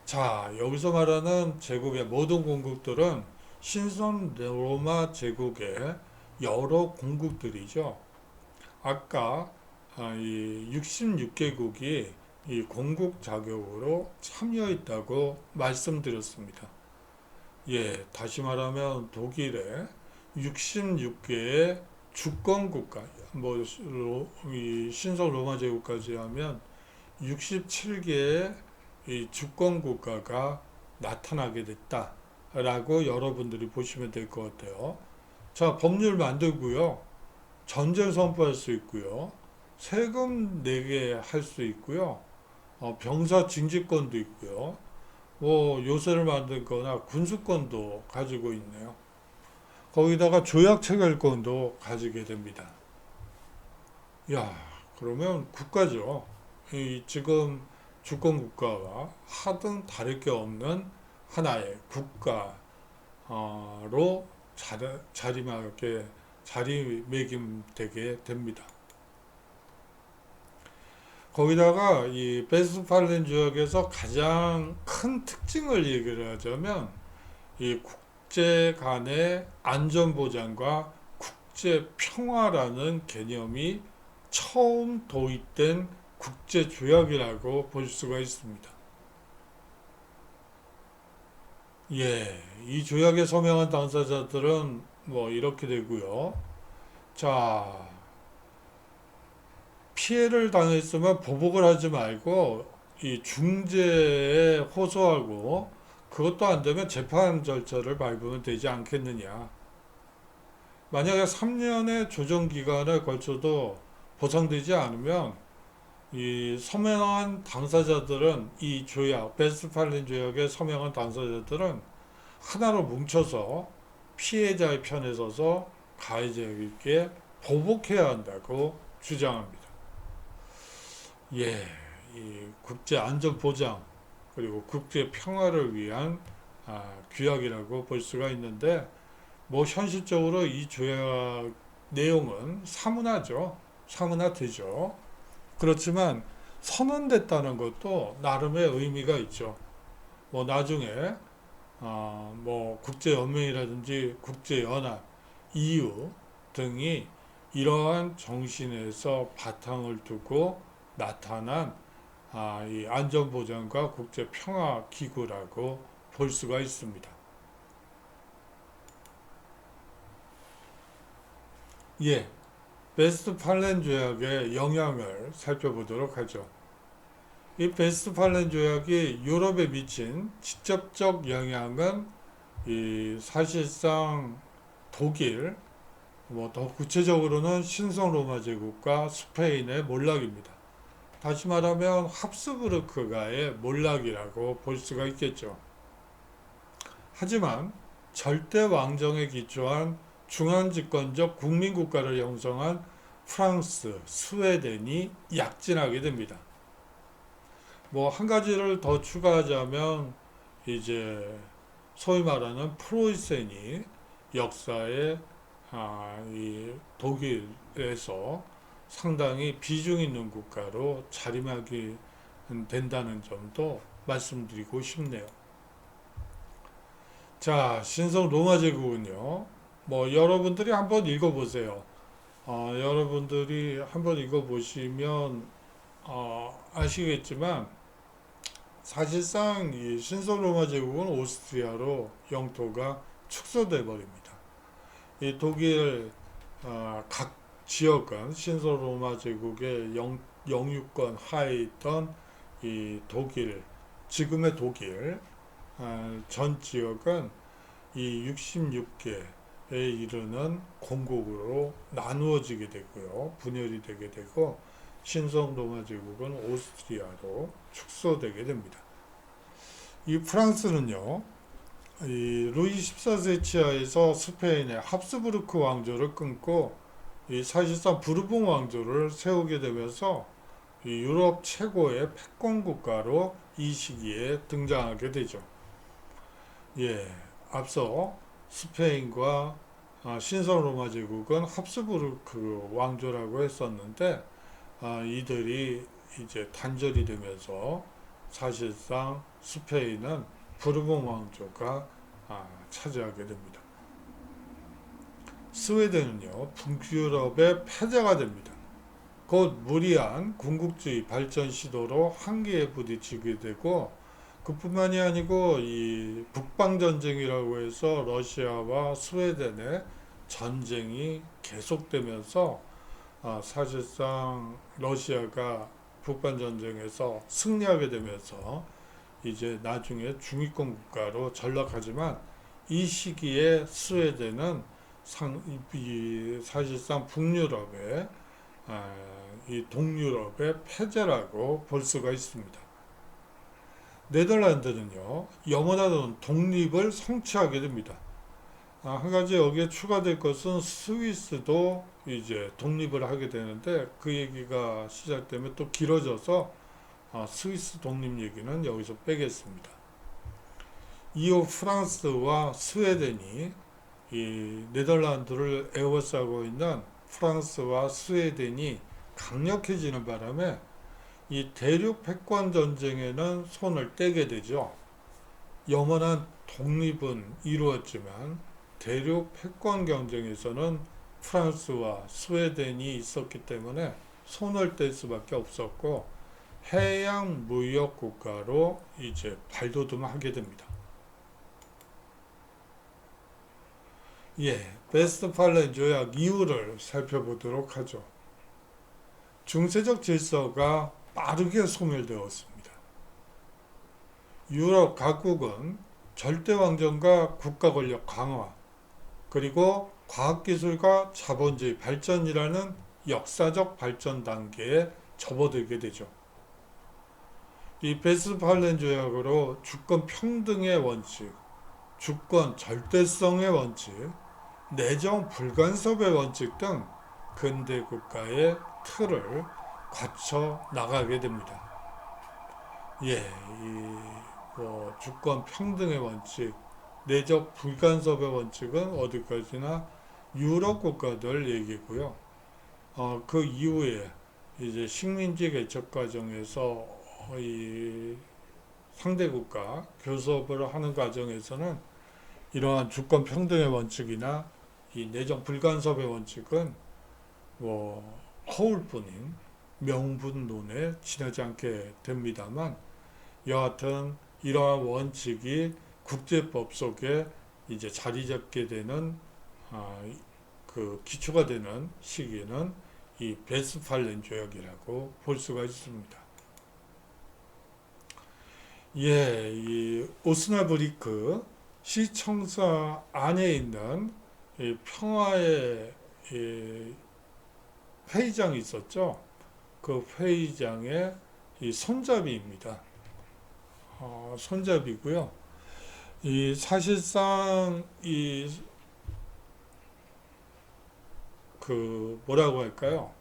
자, 여기서 말하는 제국의 모든 공국들은 신선 로마 제국의 여러 공국들이죠. 아까 이 66개국이 이 공국 자격으로 참여했다고 말씀드렸습니다. 예, 다시 말하면 독일의 66개의 주권국가, 이 신성 로마 제국까지 하면 67개의 이 주권국가가 나타나게 됐다라고 여러분들이 보시면 될 것 같아요. 자, 법률 만들고요. 전쟁 선포할 수 있고요. 세금 내게 할 수 있고요. 병사 징집권도 있고요. 요새를 만들거나 군수권도 가지고 있네요. 거기다가 조약 체결권도 가지게 됩니다. 야, 그러면 국가죠. 이 지금 주권 국가와 하등 다를 게 없는 하나의 국가로 자리매김되게 됩니다. 거기다가 이 베스트팔렌 조약에서 가장 큰 특징을 얘기를 하자면 이 국제 간의 안전보장과 국제 평화라는 개념이 처음 도입된 국제 조약이라고 볼 수가 있습니다. 예, 이 조약에 서명한 당사자들은 이렇게 되고요. 자, 피해를 당했으면 보복을 하지 말고 이 중재에 호소하고 그것도 안 되면 재판 절차를 밟으면 되지 않겠느냐. 만약에 3년의 조정 기간에 걸쳐도 보상되지 않으면 이 서명한 당사자들은 이 조약, 베스트팔렌 조약에 서명한 당사자들은 하나로 뭉쳐서 피해자의 편에 서서 가해자에게 보복해야 한다고 주장합니다. 예, 이 국제 안전 보장 그리고 국제 평화를 위한 규약이라고 볼 수가 있는데 현실적으로 이 조약 내용은 사문화죠. 사문화되죠. 그렇지만 선언됐다는 것도 나름의 의미가 있죠. 나중에 국제연맹이라든지 국제연합, EU 등이 이러한 정신에서 바탕을 두고 나타난 이 안전보장과 국제평화기구라고 볼 수가 있습니다. 예, 베스트팔렌 조약의 영향을 살펴보도록 하죠. 이 베스트팔렌 조약이 유럽에 미친 직접적 영향은 사실상 독일, 더 구체적으로는 신성 로마 제국과 스페인의 몰락입니다. 다시 말하면 합스부르크가의 몰락이라고 볼 수가 있겠죠. 하지만 절대 왕정에 기초한 중앙집권적 국민국가를 형성한 프랑스, 스웨덴이 약진하게 됩니다. 뭐 한 가지를 더 추가하자면 이제 소위 말하는 프로이센이 역사에 이 독일에서 상당히 비중 있는 국가로 자리매김 된다는 점도 말씀드리고 싶네요. 자, 신성 로마 제국은요. 뭐 여러분들이 한번 읽어보세요. 여러분들이 한번 읽어보시면 아시겠지만 사실상 이 신성 로마 제국은 오스트리아로 영토가 축소돼 버립니다. 이 독일 각 지역은 신성 로마 제국의 영유권 하에 있던 이 독일, 지금의 독일 전 지역은 이 66개에 이르는 공국으로 나누어지게 되고요. 분열이 되게 되고 신성 로마 제국은 오스트리아로 축소되게 됩니다. 이 프랑스는요, 이 루이 14세 치하에서 스페인의 합스부르크 왕조를 끊고 이 사실상 부르봉 왕조를 세우게 되면서 이 유럽 최고의 패권 국가로 이 시기에 등장하게 되죠. 예, 앞서 스페인과 신성 로마 제국은 합스부르크 왕조라고 했었는데 이들이 이제 단절이 되면서 사실상 스페인은 부르봉 왕조가 차지하게 됩니다. 스웨덴은요, 북유럽의 패자가 됩니다. 곧 무리한 군국주의 발전 시도로 한계에 부딪히게 되고 그뿐만이 아니고 이 북방전쟁이라고 해서 러시아와 스웨덴의 전쟁이 계속되면서 사실상 러시아가 북방전쟁에서 승리하게 되면서 이제 나중에 중위권 국가로 전락하지만 이 시기에 스웨덴은 사실상 북유럽의 이 동유럽의 패제라고 볼 수가 있습니다. 네덜란드는요, 영원하던 독립을 성취하게 됩니다. 한 가지 여기에 추가될 것은 스위스도 이제 독립을 하게 되는데 그 얘기가 시작되면 또 길어져서 스위스 독립 얘기는 여기서 빼겠습니다. 이후 프랑스와 스웨덴이 이 네덜란드를 에워싸고 있는 프랑스와 스웨덴이 강력해지는 바람에 이 대륙 패권 전쟁에는 손을 떼게 되죠. 영원한 독립은 이루었지만 대륙 패권 경쟁에서는 프랑스와 스웨덴이 있었기 때문에 손을 뗄 수밖에 없었고 해양 무역 국가로 이제 발돋움하게 됩니다. 예, 베스트팔렌 조약 이유를 살펴보도록 하죠. 중세적 질서가 빠르게 소멸되었습니다. 유럽 각국은 절대왕정과 국가 권력 강화, 그리고 과학기술과 자본주의 발전이라는 역사적 발전 단계에 접어들게 되죠. 이 베스트팔렌 조약으로 주권 평등의 원칙, 주권 절대성의 원칙, 내정 불간섭의 원칙 등 근대 국가의 틀을 갖춰 나가게 됩니다. 예, 주권 평등의 원칙, 내적 불간섭의 원칙은 어디까지나 유럽 국가들 얘기고요. 그 이후에 이제 식민지 개척 과정에서 이 상대 국가 교섭을 하는 과정에서는 이러한 주권 평등의 원칙이나 이 내정 불간섭의 원칙은 허울뿐인 명분론에 지나지 않게 됩니다만 여하튼 이러한 원칙이 국제법 속에 이제 자리 잡게 되는 그 기초가 되는 시기는 이 베스트팔렌 조약이라고 볼 수가 있습니다. 예, 이 오스나브리크 시청사 안에 있는 이 평화의 이 회의장이 있었죠. 그 회의장의 이 손잡이입니다. 손잡이고요. 이 사실상 이 그 뭐라고 할까요?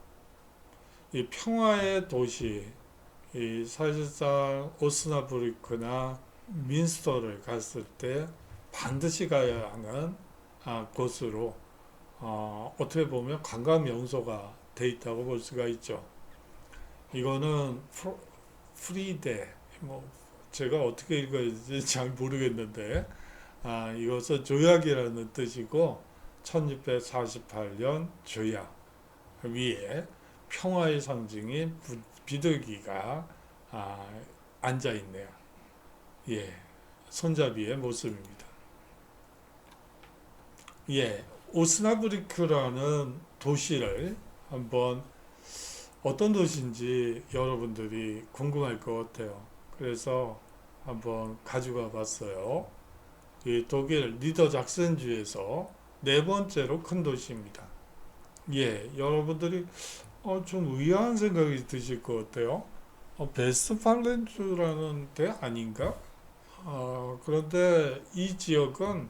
이 평화의 도시, 이 사실상 오스나브리크나 민스터를 갔을 때 반드시 가야 하는 곳으로 어떻게 보면 관광 명소가 돼 있다고 볼 수가 있죠. 이거는 프리데, 뭐 제가 어떻게 읽어야지 잘 모르겠는데 이것은 조약이라는 뜻이고 1648년 조약 위에 평화의 상징인 비둘기가 앉아 있네요. 예, 손잡이의 모습입니다. 예, 오스나브리크라는 도시를 한번 어떤 도시인지 여러분들이 궁금할 것 같아요. 그래서 한번 가져가 봤어요. 이 독일 니더작센주에서 네 번째로 큰 도시입니다. 예, 여러분들이 좀 의아한 생각이 드실 것 같아요. 베스트팔렌주라는 데 아닌가? 그런데 이 지역은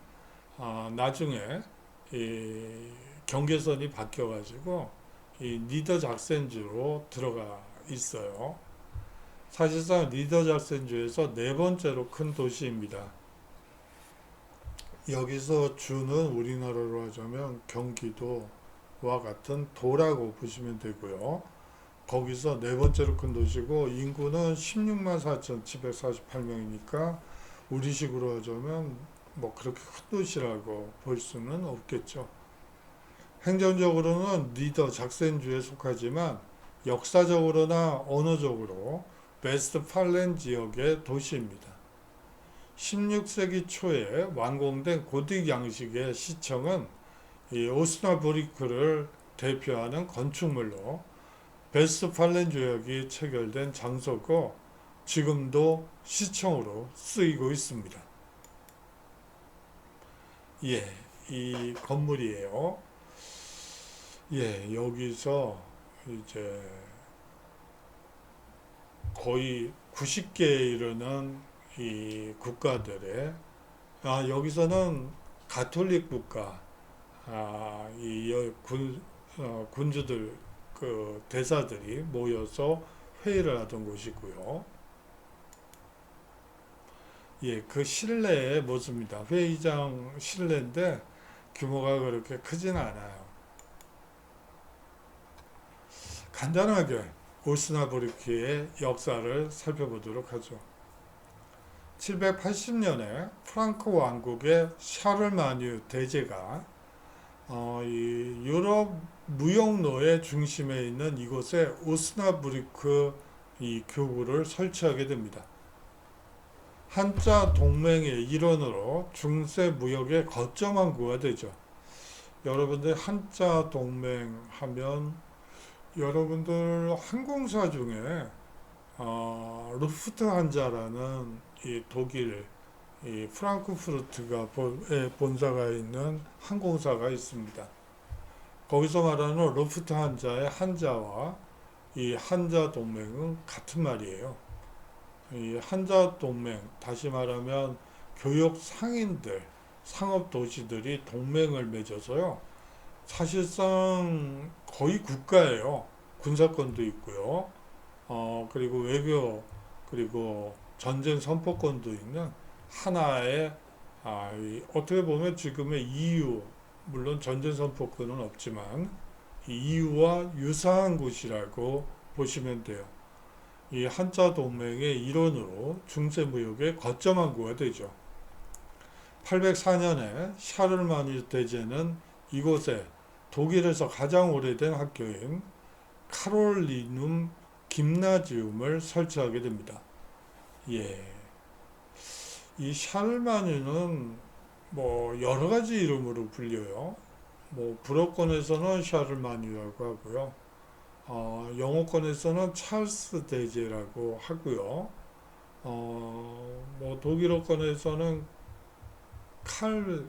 나중에 이 경계선이 바뀌어가지고 이 니더작센주로 들어가 있어요. 사실상 니더작센주에서 네 번째로 큰 도시입니다. 여기서 주는 우리나라로 하자면 경기도와 같은 도라고 보시면 되고요. 거기서 네 번째로 큰 도시고 인구는 16만 4,748명이니까 우리식으로 하자면 뭐 그렇게 큰 도시라고 볼 수는 없겠죠. 행정적으로는 니더 작센주에 속하지만 역사적으로나 언어적으로 웨스트팔렌 지역의 도시입니다. 16세기 초에 완공된 고딕 양식의 시청은 이 오스나브리크를 대표하는 건축물로 웨스트팔렌 조약이 체결된 장소고 지금도 시청으로 쓰이고 있습니다. 예, 이 건물이에요. 예, 여기서 이제 거의 90개에 이르는 이 국가들의 여기서는 가톨릭 국가 군주들 그 대사들이 모여서 회의를 하던 곳이고요. 예, 그 실내의 모습입니다. 회의장 실내인데 규모가 그렇게 크진 않아요. 간단하게 오스나브리크의 역사를 살펴보도록 하죠. 780년에 프랑크 왕국의 샤를마뉴 대제가 이 유럽 무역로의 중심에 있는 이곳에 오스나브리크 이 교구를 설치하게 됩니다. 한자 동맹의 일원으로 중세 무역의 거점 항구가 되죠. 여러분들 한자 동맹 하면 여러분들 항공사 중에 루프트한자라는 이 독일 이 프랑크푸르트가 본사가 있는 항공사가 있습니다. 거기서 말하는 루프트한자의 한자와 이 한자 동맹은 같은 말이에요. 이 한자 동맹, 다시 말하면 교역 상인들, 상업 도시들이 동맹을 맺어서요. 사실상 거의 국가예요. 군사권도 있고요. 그리고 외교, 그리고 전쟁 선포권도 있는 하나의 어떻게 보면 지금의 EU, 물론 전쟁 선포권은 없지만 EU와 유사한 곳이라고 보시면 돼요. 이 한자 동맹의 일원으로 중세 무역의 거점 항구가 되죠. 804년에 샤를마뉴 대제는 이곳에 독일에서 가장 오래된 학교인 카롤리눔 김나지움을 설치하게 됩니다. 예. 이 샤를마뉴는 뭐 여러 가지 이름으로 불려요. 뭐 불어권에서는 샤를마뉴라고 하고요. 영어권에서는 찰스 대제라고 하고요. 뭐 독일어권에서는 칼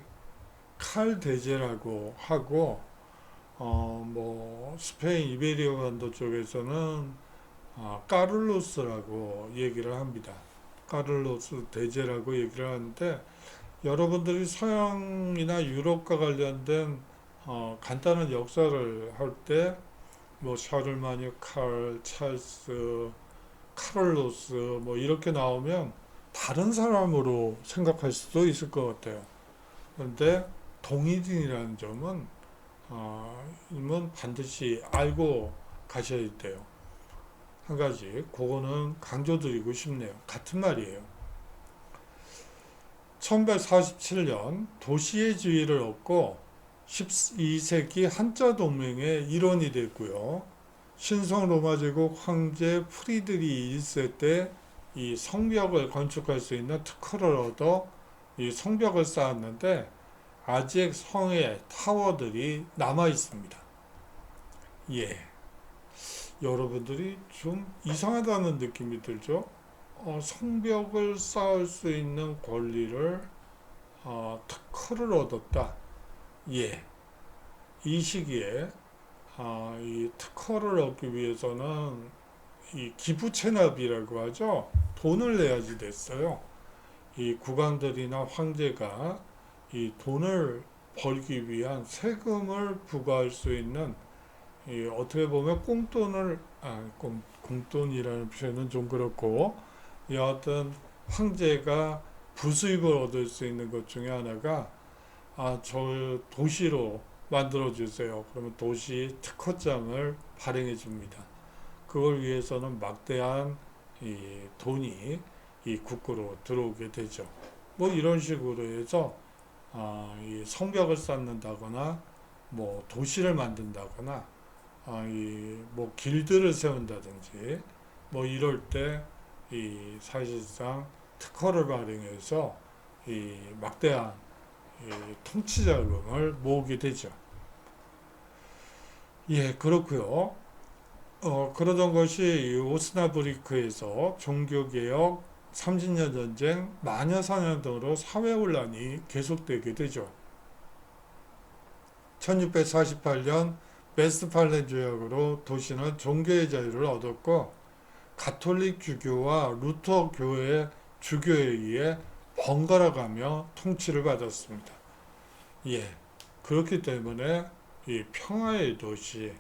대제라고 하고, 뭐 스페인 이베리아 반도 쪽에서는 까를로스라고 얘기를 합니다. 까를로스 대제라고 얘기를 하는데 여러분들이 서양이나 유럽과 관련된 간단한 역사를 할 때 뭐 샤를마니, 칼, 찰스, 카를로스 뭐 이렇게 나오면 다른 사람으로 생각할 수도 있을 것 같아요. 그런데 동일인이라는 점은 이건 반드시 알고 가셔야 돼요. 한 가지 그거는 강조드리고 싶네요. 같은 말이에요. 1147년 도시의 지위를 얻고 12세기 한자 동맹의 일원이 됐고요. 신성 로마 제국 황제 프리드리 1세 때 이 성벽을 건축할 수 있는 특허를 얻어 이 성벽을 쌓았는데 아직 성의 타워들이 남아 있습니다. 예. 여러분들이 좀 이상하다는 느낌이 들죠? 성벽을 쌓을 수 있는 권리를 특허를 얻었다. 예. 이 시기에 이 특허를 얻기 위해서는 이 기부 체납이라고 하죠. 돈을 내야지 됐어요. 이 국왕들이나 황제가 이 돈을 벌기 위한 세금을 부과할 수 있는 이 어떻게 보면 공돈이라는 표현은 좀 그렇고 여하튼 황제가 부수입을 얻을 수 있는 것 중에 하나가 저 도시로 만들어 주세요. 그러면 도시 특허장을 발행해 줍니다. 그걸 위해서는 막대한 이 돈이 이 국고로 들어오게 되죠. 뭐 이런 식으로 해서 이 성벽을 쌓는다거나 뭐 도시를 만든다거나 이 뭐 길들을 세운다든지 뭐 이럴 때 이 사실상 특허를 발행해서 이 막대한 이 통치 자금을 모으게 되죠. 예, 그렇고요. 그러던 것이 오스나브리크에서 종교개혁, 30년 전쟁, 마녀사냥 등으로 사회혼란이 계속되게 되죠. 1648년 베스트팔렌 조약으로 도시는 종교의 자유를 얻었고 가톨릭 주교와 루터 교회 주교에 의해 번갈아가며 통치를 받았습니다. 예, 그렇기 때문에 이 평화의 도시로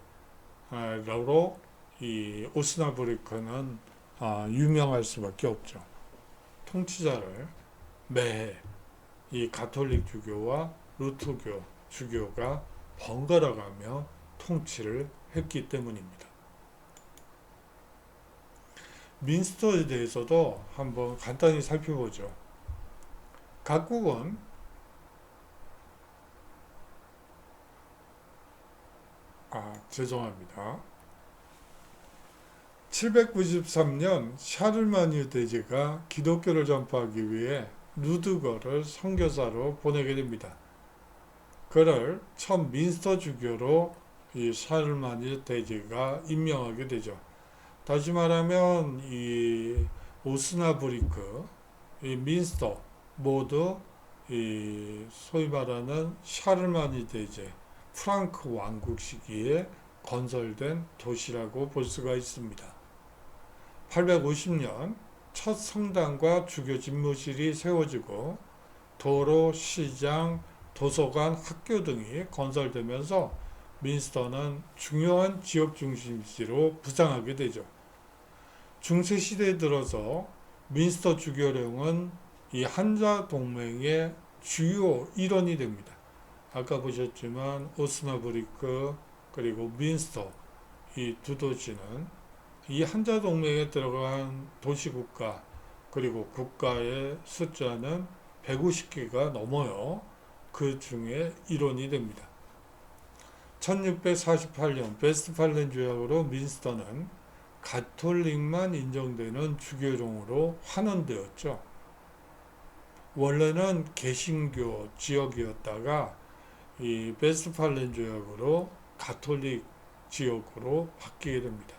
이 오스나브리크는 유명할 수밖에 없죠. 통치자를 매해 이 가톨릭 주교와 루터교 주교가 번갈아가며 통치를 했기 때문입니다. 민스터에 대해서도 한번 간단히 살펴보죠. 각국은 죄송합니다. 793년 샤를마니 대제가 기독교를 전파하기 위해 루드거를 선교사로 보내게 됩니다. 그를 첫 민스터 주교로 이 샤를마니 대제가 임명하게 되죠. 다시 말하면 이 오스나브리크, 이 민스터 모두 이 소위 말하는 샤를마니 대제, 프랑크 왕국 시기에 건설된 도시라고 볼 수가 있습니다. 850년 첫 성당과 주교 집무실이 세워지고 도로, 시장, 도서관, 학교 등이 건설되면서 민스터는 중요한 지역 중심지로 부상하게 되죠. 중세 시대에 들어서 민스터 주교령은 이 한자 동맹의 주요 일원이 됩니다. 아까 보셨지만 오스나브리크 그리고 민스터 이 두 도시는 이 한자 동맹에 들어간 도시국가 그리고 국가의 숫자는 150개가 넘어요. 그 중에 일원이 됩니다. 1648년 베스트팔렌 조약으로 민스터는 가톨릭만 인정되는 주교령으로 환원되었죠. 원래는 개신교 지역이었다가 이 베스트팔렌 조약으로 가톨릭 지역으로 바뀌게 됩니다.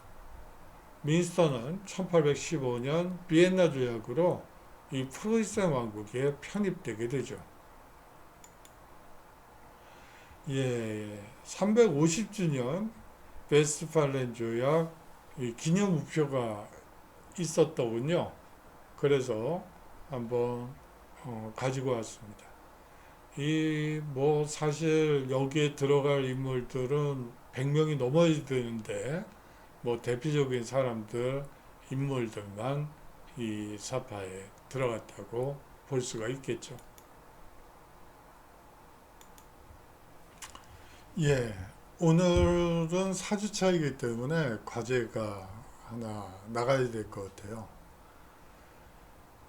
민스터는 1815년 비엔나 조약으로 이 프로이센 왕국에 편입되게 되죠. 예, 350주년 베스트팔렌 조약 기념 우표가 있었더군요. 그래서 한번 가지고 왔습니다. 이 뭐 사실 여기에 들어갈 인물들은 100명이 넘어야 되는데 뭐 대표적인 사람들 인물들만 이 사파에 들어갔다고 볼 수가 있겠죠. 예, 오늘은 4주차이기 때문에 과제가 하나 나가야 될 것 같아요.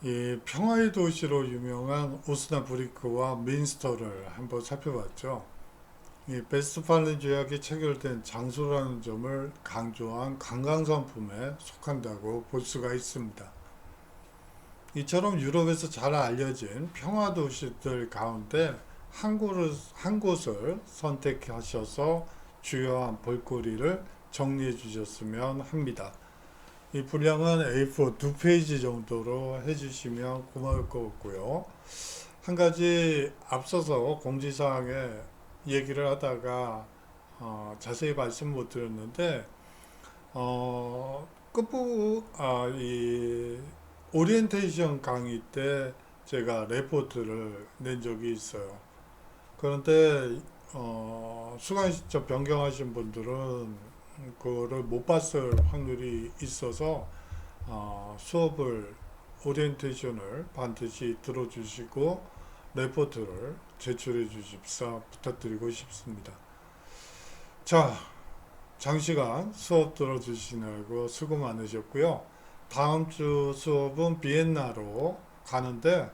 이 평화의 도시로 유명한 오스나브리크와 민스터를 한번 살펴봤죠. 이 베스트팔렌 조약이 체결된 장소라는 점을 강조한 관광상품에 속한다고 볼 수가 있습니다. 이처럼 유럽에서 잘 알려진 평화 도시들 가운데 한 곳을 선택하셔서 주요한 볼거리를 정리해 주셨으면 합니다. 이 분량은 A4 두 페이지 정도로 해주시면 고마울 것 같고요. 한 가지 앞서서 공지사항에 얘기를 하다가 자세히 말씀 못 드렸는데 이 오리엔테이션 강의 때 제가 레포트를 낸 적이 있어요. 그런데 수강 신청 변경하신 분들은 그거를 못 봤을 확률이 있어서 수업을 오리엔테이션을 반드시 들어주시고 레포트를 제출해 주십사 부탁드리고 싶습니다. 자, 장시간 수업 들어주시느라고 수고 많으셨고요. 다음 주 수업은 비엔나로 가는데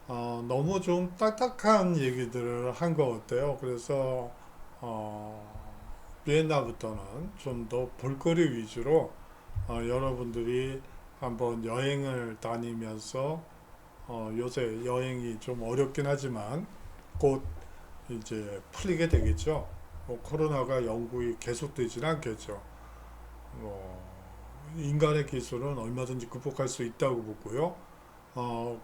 너무 좀 딱딱한 얘기들을 한 것 같아요. 그래서 비엔나부터는 좀 더 볼거리 위주로 여러분들이 한번 여행을 다니면서 요새 여행이 좀 어렵긴 하지만 곧 이제 풀리게 되겠죠. 뭐 코로나가 영구히 계속되지는 않겠죠. 뭐 인간의 기술은 얼마든지 극복할 수 있다고 보고요.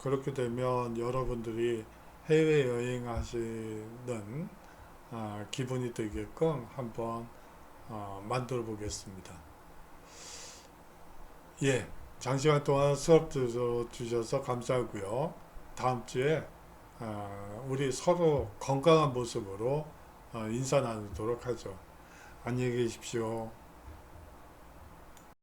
그렇게 되면 여러분들이 해외 여행하시는 기분이 들게끔 한번 만들어 보겠습니다. 예, 장시간 동안 수업 들어주셔서 감사하고요. 다음 주에 우리 서로 건강한 모습으로 인사 나누도록 하죠. 안녕히 계십시오.